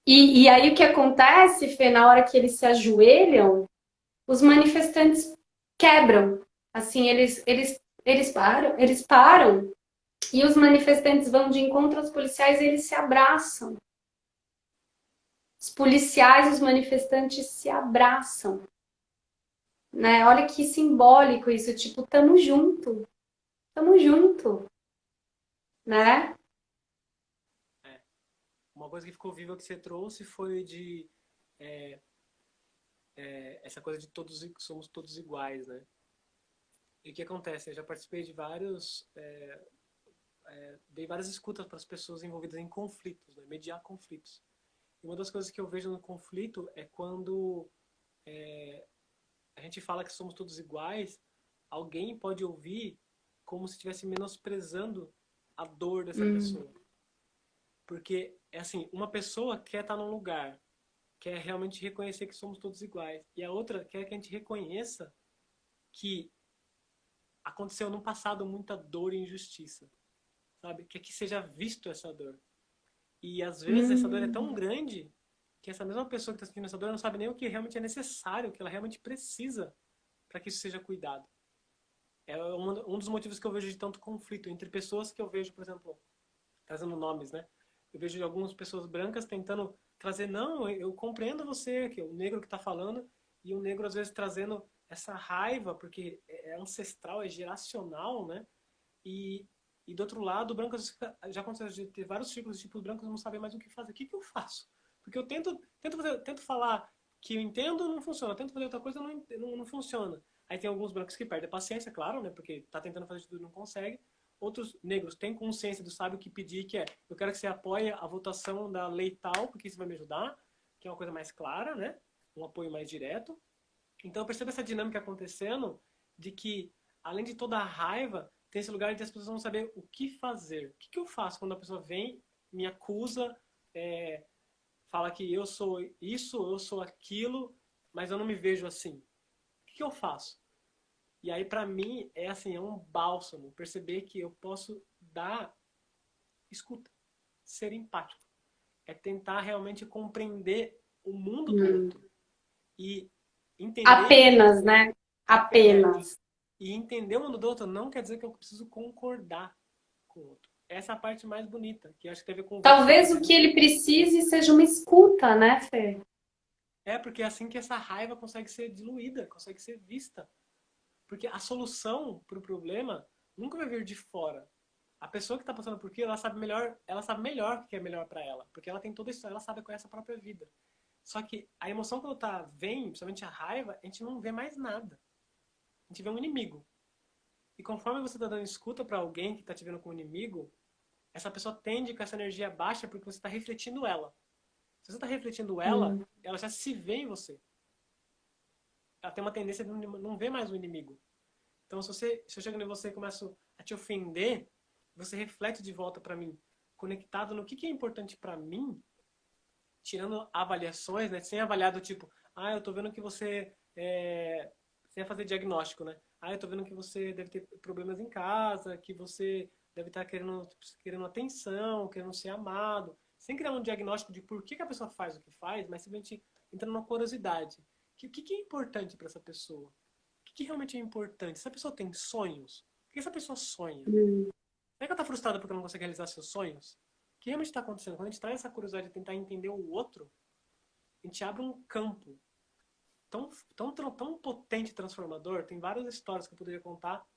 Speaker 1: E aí o que acontece, Fê, na hora que eles se ajoelham, os manifestantes quebram. Assim, eles param e os manifestantes vão de encontro aos policiais e eles se abraçam. Os policiais e os manifestantes se abraçam. Né? Olha que simbólico isso, tipo, tamo junto, né?
Speaker 2: Uma coisa que ficou viva que você trouxe foi de essa coisa de somos todos iguais, né? E o que acontece? Eu já participei de dei várias escutas para as pessoas envolvidas em conflitos, né? Mediar conflitos. E uma das coisas que eu vejo no conflito é quando a gente fala que somos todos iguais, alguém pode ouvir como se estivesse menosprezando a dor dessa pessoa. Porque, é assim, uma pessoa quer estar num lugar, quer realmente reconhecer que somos todos iguais, e a outra quer que a gente reconheça que aconteceu no passado muita dor e injustiça, sabe? Quer que seja visto essa dor. E às vezes essa dor é tão grande que essa mesma pessoa que está sentindo essa dor não sabe nem o que realmente é necessário, o que ela realmente precisa para que isso seja cuidado. É um dos motivos que eu vejo de tanto conflito entre pessoas que eu vejo, por exemplo, trazendo nomes, né? Eu vejo algumas pessoas brancas tentando trazer, não, eu compreendo você, que é o negro que está falando, e o negro às vezes trazendo essa raiva, porque é ancestral, é geracional, né? E do outro lado, o branco já aconteceu de ter vários ciclos de tipos brancos não sabem mais o que fazer. O que eu faço? Porque eu tento falar que eu entendo, não funciona. Tento fazer outra coisa, não funciona. Aí tem alguns brancos que perdem a paciência, claro, né? Porque tá tentando fazer tudo e não consegue. Outros negros têm consciência do sabe o que pedir, que é eu quero que você apoie a votação da lei tal, porque isso vai me ajudar, que é uma coisa mais clara, né? Um apoio mais direto. Então eu percebo essa dinâmica acontecendo de que, além de toda a raiva, tem esse lugar de as pessoas não saber o que fazer. O que eu faço quando a pessoa vem, me acusa, fala que eu sou isso, eu sou aquilo, mas eu não me vejo assim. O que eu faço? E aí, pra mim, é assim, é um bálsamo perceber que eu posso dar escuta, ser empático. É tentar realmente compreender o mundo do outro. E entender
Speaker 1: Apenas, né?
Speaker 2: é,
Speaker 1: Apenas.
Speaker 2: e entender o mundo do outro não quer dizer que eu preciso concordar com o outro. essa é a parte mais bonita, que eu acho que tem a ver com
Speaker 1: Talvez
Speaker 2: você.
Speaker 1: o que ele precise seja uma escuta, né, Fê?
Speaker 2: É porque é assim que essa raiva consegue ser diluída, consegue ser vista. Porque a solução para o problema nunca vai vir de fora. A pessoa que está passando por aquilo, ela sabe melhor o que é melhor para ela, porque ela tem toda isso, ela sabe qual é essa própria vida. Só que a emoção quando vem, principalmente a raiva, a gente não vê mais nada. A gente vê um inimigo. E conforme você está dando escuta para alguém que está te vendo como inimigo, essa pessoa tende com essa energia baixa porque você está refletindo ela. Se você está refletindo ela,
Speaker 1: Hum.
Speaker 2: ela já se vê em você. Ela tem uma tendência de não ver mais o inimigo. Então, se eu chego em você e começo a te ofender, você reflete de volta para mim, conectado no que é importante para mim, tirando avaliações, né? Sem avaliar do tipo, eu tô vendo que você sem fazer diagnóstico, né? Eu tô vendo que você deve ter problemas em casa, que você deve estar querendo atenção, querendo ser amado, sem criar um diagnóstico de por que a pessoa faz o que faz, mas simplesmente entrando numa curiosidade. O que é importante para essa pessoa? O que realmente é importante? Essa pessoa tem sonhos? O que essa pessoa sonha?
Speaker 1: Hum.
Speaker 2: Será que ela está frustrada porque não consegue realizar seus sonhos? O que realmente está acontecendo? Quando a gente traz essa curiosidade de tentar entender o outro, a gente abre um campo tão potente e transformador. Tem várias histórias que eu poderia contar,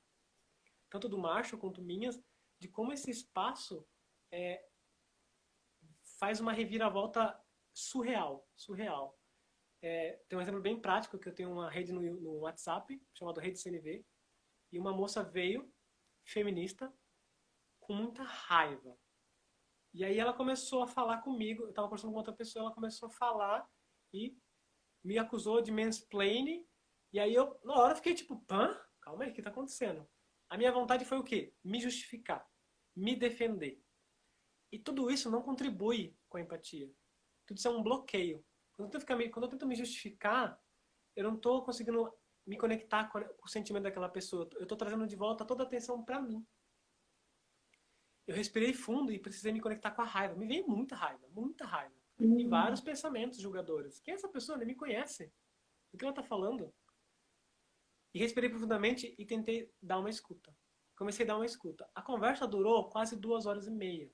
Speaker 2: tanto do Marshall quanto minhas, de como esse espaço faz uma reviravolta surreal. Surreal. Tem um exemplo bem prático, que eu tenho uma rede no WhatsApp, chamada Rede CNV, e uma moça veio, feminista, com muita raiva. E aí ela começou a falar comigo, eu estava conversando com outra pessoa, ela começou a falar e me acusou de mansplaining, e aí eu, na hora, fiquei tipo, pã? Calma aí, o que está acontecendo? A minha vontade foi o quê? Me justificar, me defender. E tudo isso não contribui com a empatia. Tudo isso é um bloqueio. Quando eu tento me justificar, eu não estou conseguindo me conectar com o sentimento daquela pessoa. Eu estou trazendo de volta toda a atenção para mim. Eu respirei fundo e precisei me conectar com a raiva. Me veio muita raiva, muita raiva. E vários pensamentos julgadores. Quem é essa pessoa? Nem me conhece. O que ela está falando? E respirei profundamente e tentei dar uma escuta. Comecei a dar uma escuta. A conversa durou quase 2 horas e meia.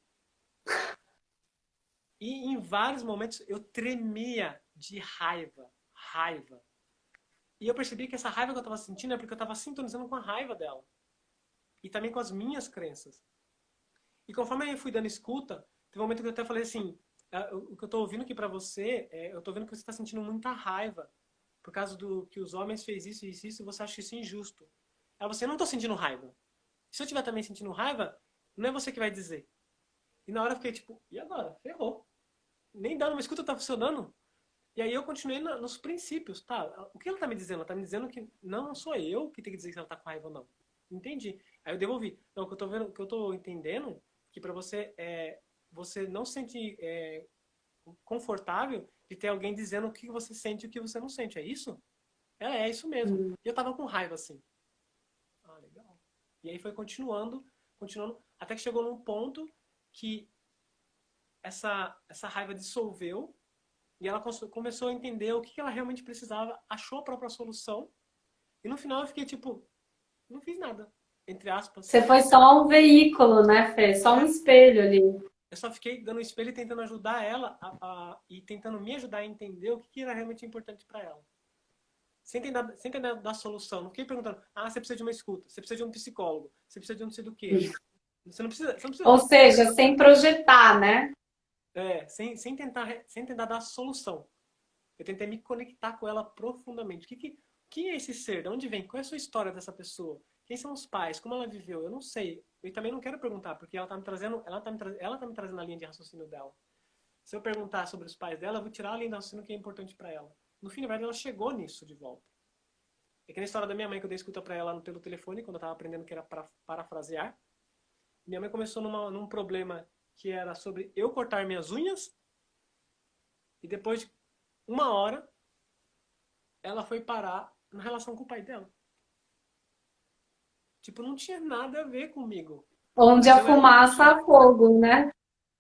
Speaker 2: E em vários momentos eu tremia de raiva. Raiva. E eu percebi que essa raiva que eu estava sentindo é porque eu estava sintonizando com a raiva dela. E também com as minhas crenças. E conforme eu fui dando escuta, teve um momento que eu até falei assim, o que eu estou ouvindo aqui para você, eu estou vendo que você está sentindo muita raiva por causa do que os homens fez isso e isso, e você acha isso injusto. Aí você, não estou sentindo raiva. Se eu estiver também sentindo raiva, não é você que vai dizer. E na hora eu fiquei tipo, e agora? Ferrou. Nem dando uma escuta tá funcionando. E aí eu continuei nos princípios, tá? O que ela tá me dizendo? Ela tá me dizendo que não sou eu que tem que dizer se ela tá com raiva ou não. Entendi. Aí eu devolvi. Não, o que eu tô vendo, o que eu tô entendendo, que pra você você não se sente confortável de ter alguém dizendo o que você sente e o que você não sente. É isso? É isso mesmo. E eu tava com raiva assim. Legal. E aí foi continuando, continuando, até que chegou num ponto que essa raiva dissolveu e ela começou a entender o que ela realmente precisava, achou a própria solução. E no final eu fiquei tipo, não fiz nada, entre aspas.
Speaker 1: Você foi só um veículo, né, Fê? Só um
Speaker 2: É,
Speaker 1: espelho ali.
Speaker 2: eu só fiquei dando espelho e tentando ajudar ela e tentando me ajudar a entender o que era realmente importante para ela. Sem tentar dar solução. Não fiquei perguntando, você precisa de uma escuta, você precisa de um psicólogo, você precisa de um não sei do quê. Você não
Speaker 1: Ou
Speaker 2: precisa.
Speaker 1: seja, sem projetar, né?
Speaker 2: Sem tentar dar solução. Eu tentei me conectar com ela profundamente. Quem é esse ser? De onde vem? Qual é a sua história dessa pessoa? Quem são os pais? Como ela viveu? Eu não sei. Eu também não quero perguntar, porque ela tá me trazendo, ela tá me trazendo a linha de raciocínio dela. Se eu perguntar sobre os pais dela, eu vou tirar a linha de raciocínio que é importante para ela. No fim, na verdade, ela chegou nisso de volta. É que na história da minha mãe, que eu dei escuta para ela pelo telefone, quando eu tava aprendendo que era para parafrasear. Minha mãe começou num problema que era sobre eu cortar minhas unhas, e depois de 1 hora, ela foi parar na relação com o pai dela. Tipo, não tinha nada a ver comigo.
Speaker 1: Onde
Speaker 2: Mas
Speaker 1: a
Speaker 2: eu era o
Speaker 1: fumaça
Speaker 2: caminho.
Speaker 1: há fogo, né?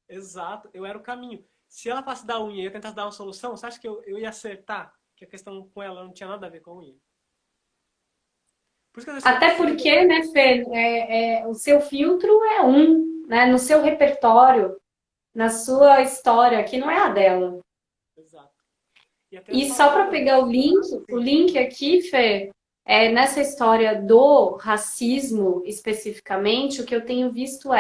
Speaker 2: Exato, eu era o caminho. Se ela fosse dar unha e eu tentasse dar uma solução, você acha que eu ia acertar? Que a questão com ela não tinha nada a ver com a unha? Por isso que às vezes eu
Speaker 1: Até
Speaker 2: consigo.
Speaker 1: porque, né, Fê, o seu filtro é um, né, no seu repertório, na sua história, que não é a dela.
Speaker 2: Exato. E até
Speaker 1: E só para
Speaker 2: falando.
Speaker 1: pegar o
Speaker 2: Sim,
Speaker 1: link aqui, Fê, nessa história do racismo especificamente, o que eu tenho visto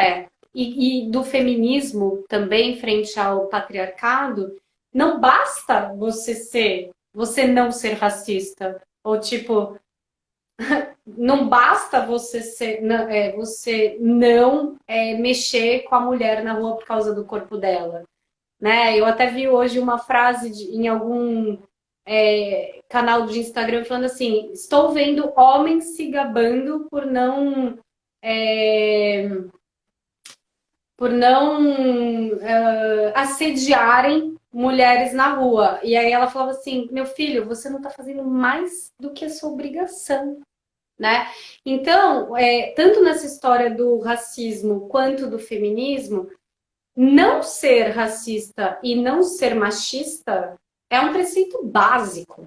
Speaker 1: e do feminismo também frente ao patriarcado, não basta você não ser racista. Ou tipo, não basta você não mexer com a mulher na rua por causa do corpo dela, né? Eu até vi hoje uma frase em algum canal de Instagram falando assim: estou vendo homens se gabando é, por não assediarem mulheres na rua. E aí ela falava assim: meu filho, você não está fazendo mais do que a sua obrigação. Né? Então, tanto nessa história do racismo quanto do feminismo, não ser racista e não ser machista é um preceito básico.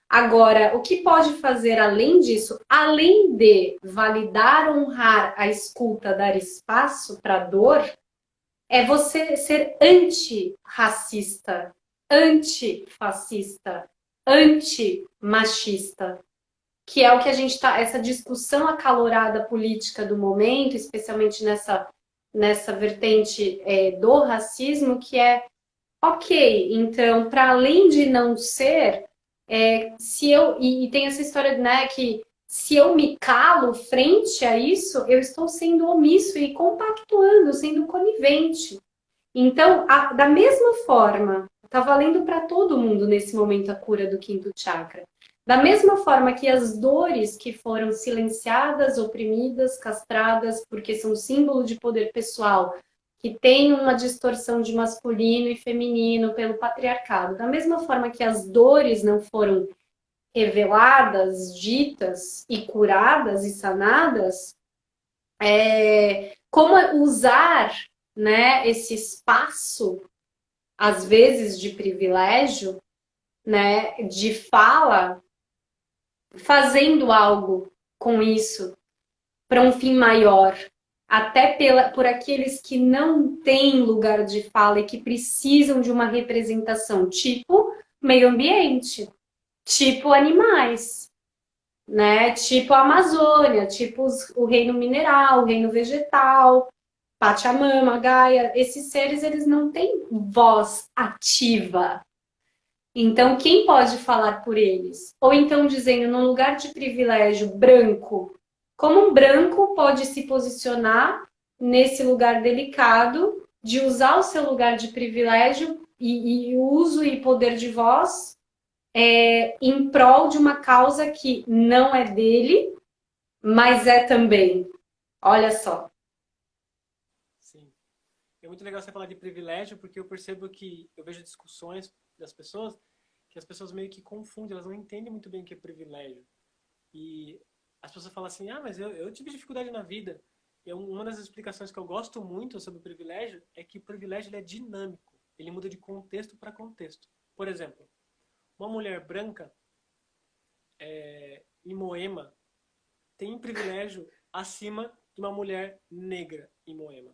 Speaker 1: Agora, o que pode fazer além disso, além de validar, honrar a escuta, dar espaço para a dor, é você ser antirracista, antifascista, antimachista, que é o que a gente está, essa discussão acalorada política do momento, especialmente nessa vertente do racismo, que é ok, então, para além de não ser, se eu. E tem essa história, né, que se eu me calo frente a isso, eu estou sendo omisso e compactuando, sendo conivente. Então, da mesma forma, está valendo para todo mundo nesse momento a cura do quinto chakra. Da mesma forma que as dores que foram silenciadas, oprimidas, castradas, porque são símbolo de poder pessoal, que tem uma distorção de masculino e feminino pelo patriarcado. Da mesma forma que as dores não foram reveladas, ditas e curadas e sanadas, como usar, né, esse espaço, às vezes de privilégio, né, de fala, fazendo algo com isso para um fim maior, até por aqueles que não têm lugar de fala e que precisam de uma representação, tipo meio ambiente, tipo animais, né? Tipo a Amazônia, tipo o reino mineral, o reino vegetal, Pachamama, Gaia, esses seres eles não têm voz ativa. Então, quem pode falar por eles? Ou então dizendo, num lugar de privilégio branco, como um branco pode se posicionar nesse lugar delicado de usar o seu lugar de privilégio e uso e poder de voz em prol de uma causa que não é dele, mas é também. Olha só.
Speaker 2: sim. É muito legal você falar de privilégio, porque eu percebo que eu vejo discussões das pessoas que as pessoas meio que confundem, elas não entendem muito bem o que é privilégio. E as pessoas falam assim, ah, mas eu tive dificuldade na vida. E uma das explicações que eu gosto muito sobre o privilégio é que o privilégio ele é dinâmico. Ele muda de contexto para contexto. Por exemplo, uma mulher branca em Moema tem privilégio acima de uma mulher negra em Moema.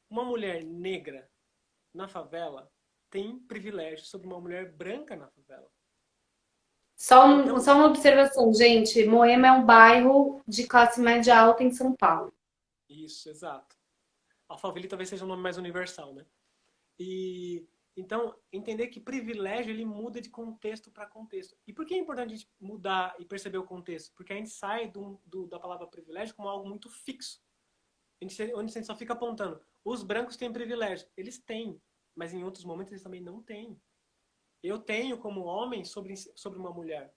Speaker 2: Uma mulher negra na favela tem privilégio sobre uma mulher branca na favela. Então,
Speaker 1: Só uma observação, gente. Moema é um bairro de classe média alta em São Paulo.
Speaker 2: isso, exato. Alphaville talvez seja um nome mais universal, né? E então entender que privilégio ele muda de contexto para contexto. E por que é importante a gente mudar e perceber o contexto? Porque a gente sai da palavra privilégio como algo muito fixo. Onde a gente só fica apontando. Os brancos têm privilégio. Eles têm, mas em outros momentos eles também não têm. Eu tenho como homem sobre uma mulher.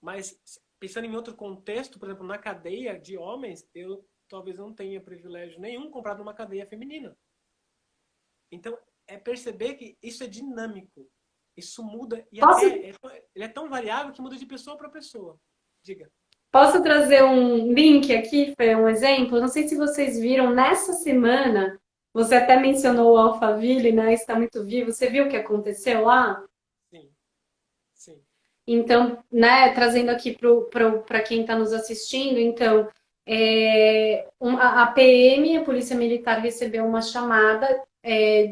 Speaker 2: Mas pensando em outro contexto, por exemplo, na cadeia de homens, eu talvez não tenha privilégio nenhum comprado numa cadeia feminina. Então, é perceber que isso é dinâmico. Isso muda e
Speaker 1: Posso,
Speaker 2: até ele é tão variável que muda de pessoa para pessoa. Diga.
Speaker 1: posso trazer um link aqui, Fê, um exemplo? Não sei se vocês viram, nessa semana, você até mencionou o Alphaville, né? Está muito vivo. Você viu o que aconteceu lá?
Speaker 2: Sim, sim.
Speaker 1: Então, né, trazendo aqui para quem está nos assistindo, então, a PM, a Polícia Militar, recebeu uma chamada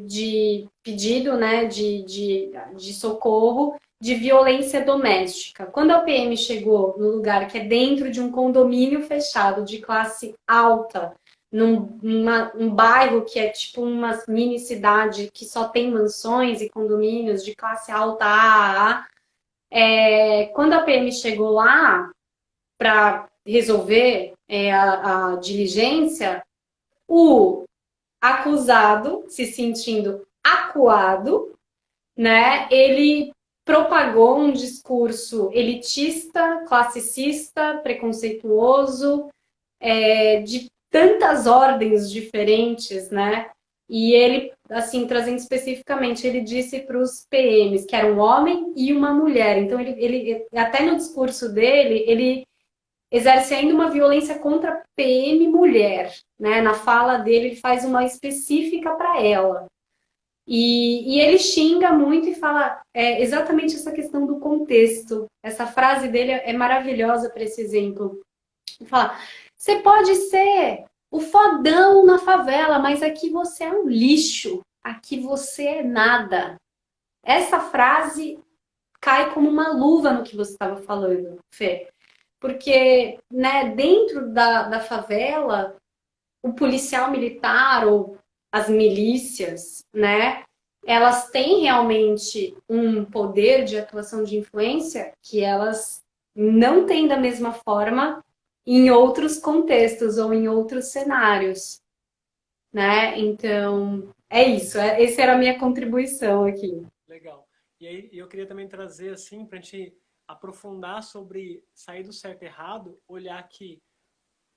Speaker 1: de pedido, né, de socorro de violência doméstica. Quando a PM chegou no lugar que é dentro de um condomínio fechado de classe alta, um bairro que é tipo uma mini cidade que só tem mansões e condomínios de classe alta A, quando a PM chegou lá para resolver a diligência, o acusado, se sentindo acuado, né, ele propagou um discurso elitista, classicista, preconceituoso, de tantas ordens diferentes, né? E ele, assim, trazendo especificamente, ele disse para os PMs que era um homem e uma mulher. Então, ele até no discurso dele, ele exerce ainda uma violência contra a PM mulher, né? Na fala dele, ele faz uma específica para ela. E ele xinga muito e fala exatamente essa questão do contexto. Essa frase dele é maravilhosa para esse exemplo. Ele fala: você pode ser o fodão na favela, mas aqui você é um lixo. Aqui você é nada. Essa frase cai como uma luva no que você estava falando, Fê. Porque, né, dentro da favela, o policial militar ou as milícias, né, elas têm realmente um poder de atuação de influência que elas não têm da mesma forma em outros contextos ou em outros cenários, né? Então, é isso. Essa era a minha contribuição aqui.
Speaker 2: Legal. E aí eu queria também trazer assim para a gente aprofundar sobre sair do certo e errado, olhar que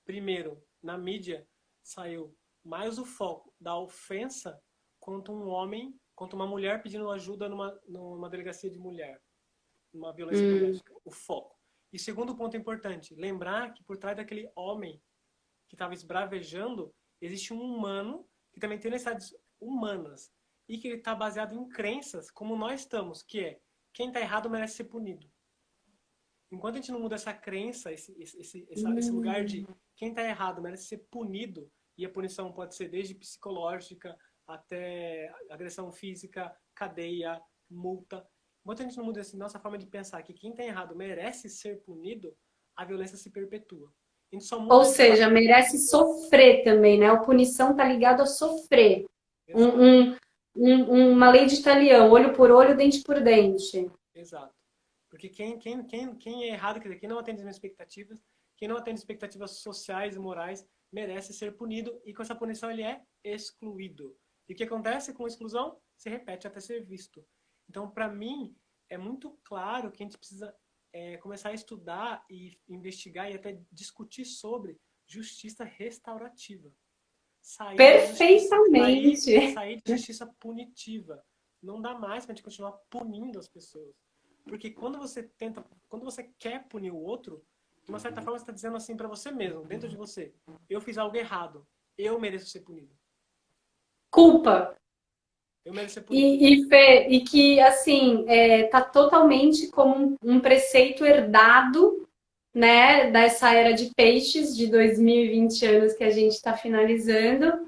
Speaker 2: primeiro na mídia saiu mais o foco da ofensa quanto um homem, quanto uma mulher pedindo ajuda numa delegacia de mulher, numa violência doméstica. O foco. E segundo ponto importante, lembrar que por trás daquele homem que estava esbravejando existe um humano que também tem necessidades humanas e que ele está baseado em crenças como nós estamos, que é quem está errado merece ser punido. Enquanto a gente não muda essa crença, esse lugar de quem está errado merece ser punido, e a punição pode ser desde psicológica até agressão física, cadeia, multa. Enquanto a gente não muda essa nossa forma de pensar que quem está errado merece ser punido, a violência se perpetua. A gente só
Speaker 1: Ou
Speaker 2: muda esse
Speaker 1: seja,
Speaker 2: lado.
Speaker 1: merece sofrer também, né? A punição tá ligada a sofrer.
Speaker 2: Exato,
Speaker 1: Um, uma lei de Italião, olho por olho, dente por dente.
Speaker 2: exato. Porque quem é errado, quer dizer, quem não atende as minhas expectativas, quem não atende expectativas sociais e morais, merece ser punido e com essa punição ele é excluído. E o que acontece com a exclusão? Se repete até ser visto. Então, para mim, é muito claro que a gente precisa começar a estudar e investigar e até discutir sobre justiça restaurativa.
Speaker 1: Perfeitamente.
Speaker 2: Sair de justiça punitiva. Não dá mais para a gente continuar punindo as pessoas. Porque quando você quer punir o outro, de uma certa forma você está dizendo assim para você mesmo, dentro de você, eu fiz algo errado, eu mereço ser punido.
Speaker 1: Culpa.
Speaker 2: Eu mereço ser punido.
Speaker 1: Fê, e que, assim, tá totalmente como um preceito herdado, né, dessa era de peixes de 2020 anos que a gente está finalizando,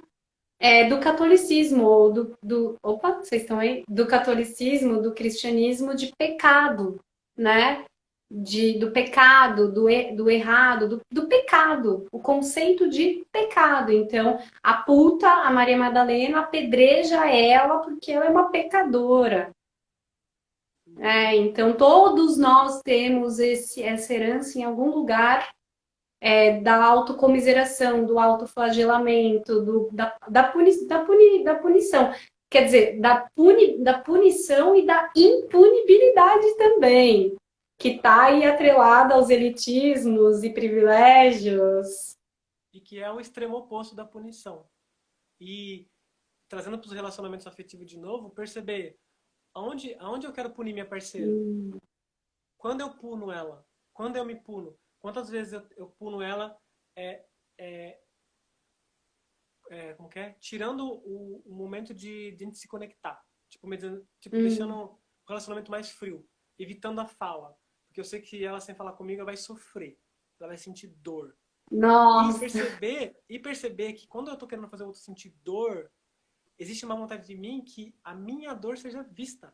Speaker 1: do catolicismo, ou opa, vocês estão aí? Do catolicismo, do cristianismo de pecado, né? Do pecado, do errado, do pecado, o conceito de pecado. Então, a puta, a Maria Madalena, apedreja ela porque ela é uma pecadora. Então, todos nós temos essa herança em algum lugar da autocomiseração, do autoflagelamento, da punição. Quer dizer, da punição e da impunibilidade também, que está aí atrelada aos elitismos e privilégios.
Speaker 2: E que é o extremo oposto da punição. E trazendo para os relacionamentos afetivos de novo, perceber aonde eu quero punir minha parceira. Quando eu puno ela? Quando eu me puno? Quantas vezes eu puno ela como que é? Tirando o momento de a gente se conectar. Tipo, deixando o relacionamento mais frio. Evitando a fala. porque eu sei que ela, sem falar comigo, ela vai sofrer. Ela vai sentir dor.
Speaker 1: Nossa.
Speaker 2: E perceber que quando eu tô querendo fazer o outro sentir dor, existe uma vontade de mim que a minha dor seja vista.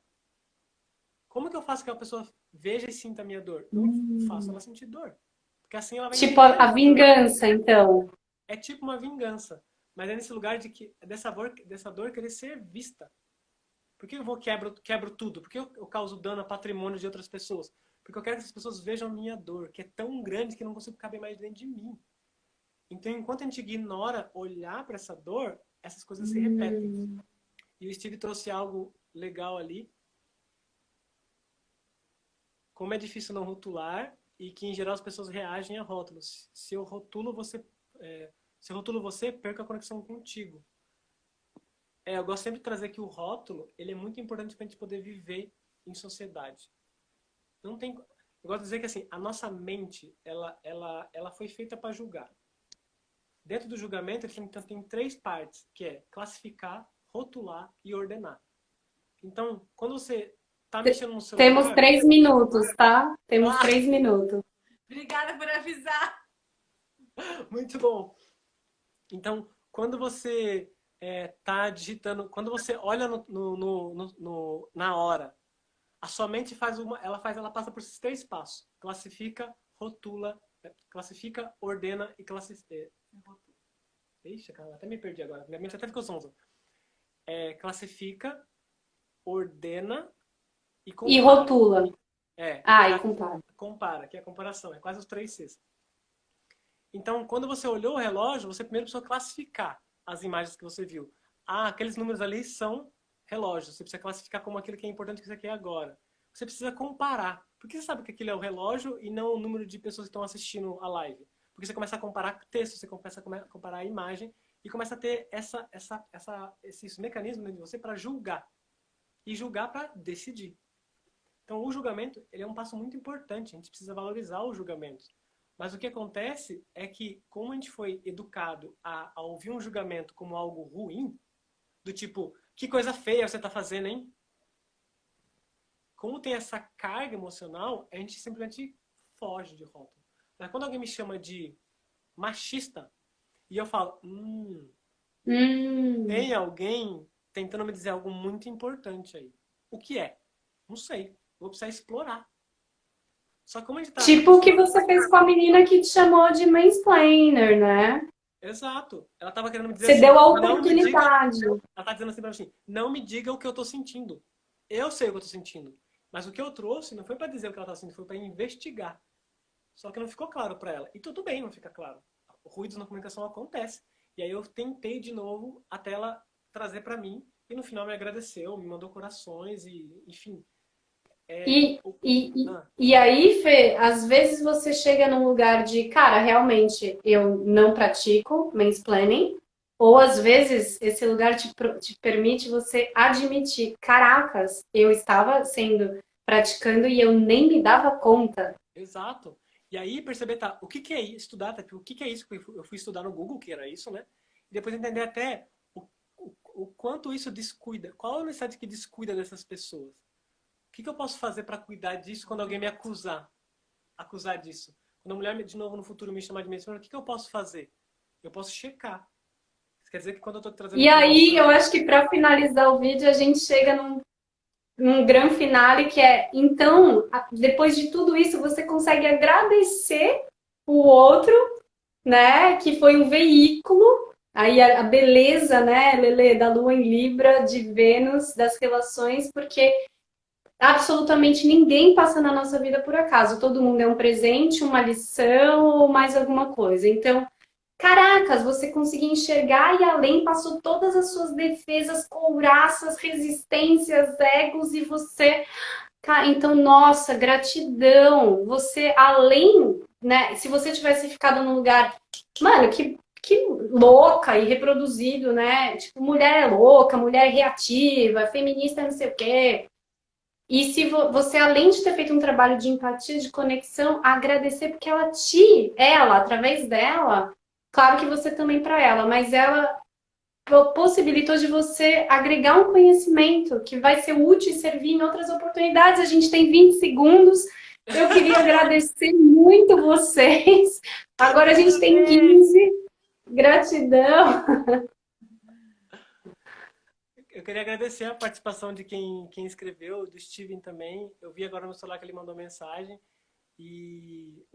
Speaker 2: Como que eu faço que a pessoa veja e sinta a minha dor? Eu faço ela sentir dor. Porque assim ela vai
Speaker 1: Tipo
Speaker 2: entender
Speaker 1: a vingança, então.
Speaker 2: é tipo uma vingança. Mas é nesse lugar de que dessa dor querer ser vista. Por que eu quebro tudo? Por que eu causo dano a patrimônio de outras pessoas? Porque eu quero que as pessoas vejam a minha dor, que é tão grande que não consigo caber mais dentro de mim. Então, enquanto a gente ignora olhar para essa dor, essas coisas se repetem. E o Steve trouxe algo legal ali. Como é difícil não rotular e que, em geral, as pessoas reagem a rótulos. Se eu rotulo você, perca a conexão contigo. Eu gosto sempre de trazer que o rótulo, ele é muito importante para a gente poder viver em sociedade. Não tem, eu gosto de dizer que assim, a nossa mente, ela foi feita para julgar. Dentro do julgamento, tem 3 partes, que é classificar, rotular e ordenar. Então, quando você tá mexendo no celular...
Speaker 1: Temos 3 minutos, tá? Temos 3 minutos.
Speaker 3: Obrigada por avisar.
Speaker 2: Muito bom. Então, quando você tá digitando, quando você olha na hora, a sua mente ela passa por esses 3 passos. Classifica, rotula, classifica, ordena e classifica. Ixi, cara, até me perdi agora. Minha mente até ficou sonsa. Classifica, ordena e compara.
Speaker 1: E rotula.
Speaker 2: E
Speaker 1: compara.
Speaker 2: Compara, que é a comparação. É quase os 3 Cs. Então, quando você olhou o relógio, você primeiro precisou classificar as imagens que você viu. Aqueles números ali são relógios. Você precisa classificar como aquilo que é importante que você quer agora. Você precisa comparar. Por que você sabe que aquilo é o relógio e não o número de pessoas que estão assistindo a live? Porque você começa a comparar texto, você começa a comparar a imagem e começa a ter esse mecanismo dentro de você para julgar. E julgar para decidir. Então, o julgamento ele é um passo muito importante. A gente precisa valorizar o julgamento. Mas o que acontece é que, como a gente foi educado a ouvir um julgamento como algo ruim, do tipo, que coisa feia você está fazendo, hein? Como tem essa carga emocional, a gente simplesmente foge de rótulo. Mas quando alguém me chama de machista, e eu falo, tem alguém tentando me dizer algo muito importante aí. O que é? Não sei. Vou precisar explorar. Só que como a gente tá...
Speaker 1: Tipo o que você fez com a menina que te chamou de mansplainer, né?
Speaker 2: Exato. Ela tava querendo me dizer
Speaker 1: Você
Speaker 2: assim,
Speaker 1: deu a
Speaker 2: não me diga...
Speaker 1: oportunidade.
Speaker 2: Ela tá dizendo assim pra mim, não me diga o que eu tô sentindo. Eu sei o que eu tô sentindo. Mas o que eu trouxe não foi pra dizer o que ela tá sentindo, foi pra investigar. Só que não ficou claro pra ela. E tudo bem não fica claro. Ruídos na comunicação acontece. E aí eu tentei de novo até ela trazer pra mim. E no final me agradeceu, me mandou corações e, enfim...
Speaker 1: E aí, Fê, às vezes você chega num lugar de, cara, realmente eu não pratico mansplaining, ou às vezes esse lugar te permite você admitir, caracas, eu estava praticando e eu nem me dava conta.
Speaker 2: Exato. E aí perceber, tá, o que que é estudar, tá, o que que é isso que eu fui estudar no Google, que era isso, né? E depois entender até o quanto isso descuida, qual a necessidade que descuida dessas pessoas. O que que eu posso fazer para cuidar disso quando alguém me acusar disso? Quando a mulher, de novo, no futuro me chamar de menstruação, o que que eu posso fazer? Eu posso checar. Isso quer dizer que quando eu tô trazendo...
Speaker 1: E aí, eu acho que para finalizar o vídeo, a gente chega num grande finale que é, então, depois de tudo isso, você consegue agradecer o outro, né, que foi um veículo, aí a beleza, né, Lelê, da Lua em Libra, de Vênus, das relações, porque absolutamente ninguém passa na nossa vida por acaso, todo mundo é um presente, uma lição ou mais alguma coisa, então... Caracas, você conseguiu enxergar e além passou todas as suas defesas, couraças, resistências, egos e você... Então, nossa, gratidão. Você, além, né? Se você tivesse ficado num lugar, mano, que louca e reproduzido, né? Tipo, mulher é louca, mulher é reativa, feminista não sei o quê. E se você, além de ter feito um trabalho de empatia, de conexão, agradecer porque ela, através dela, claro que você também para ela, mas ela possibilitou de você agregar um conhecimento que vai ser útil e servir em outras oportunidades. A gente tem 20 segundos Eu queria agradecer muito vocês. Agora a gente tem 15. Gratidão.
Speaker 2: Eu queria agradecer a participação de quem escreveu, do Steven também. Eu vi agora no celular que ele mandou mensagem. E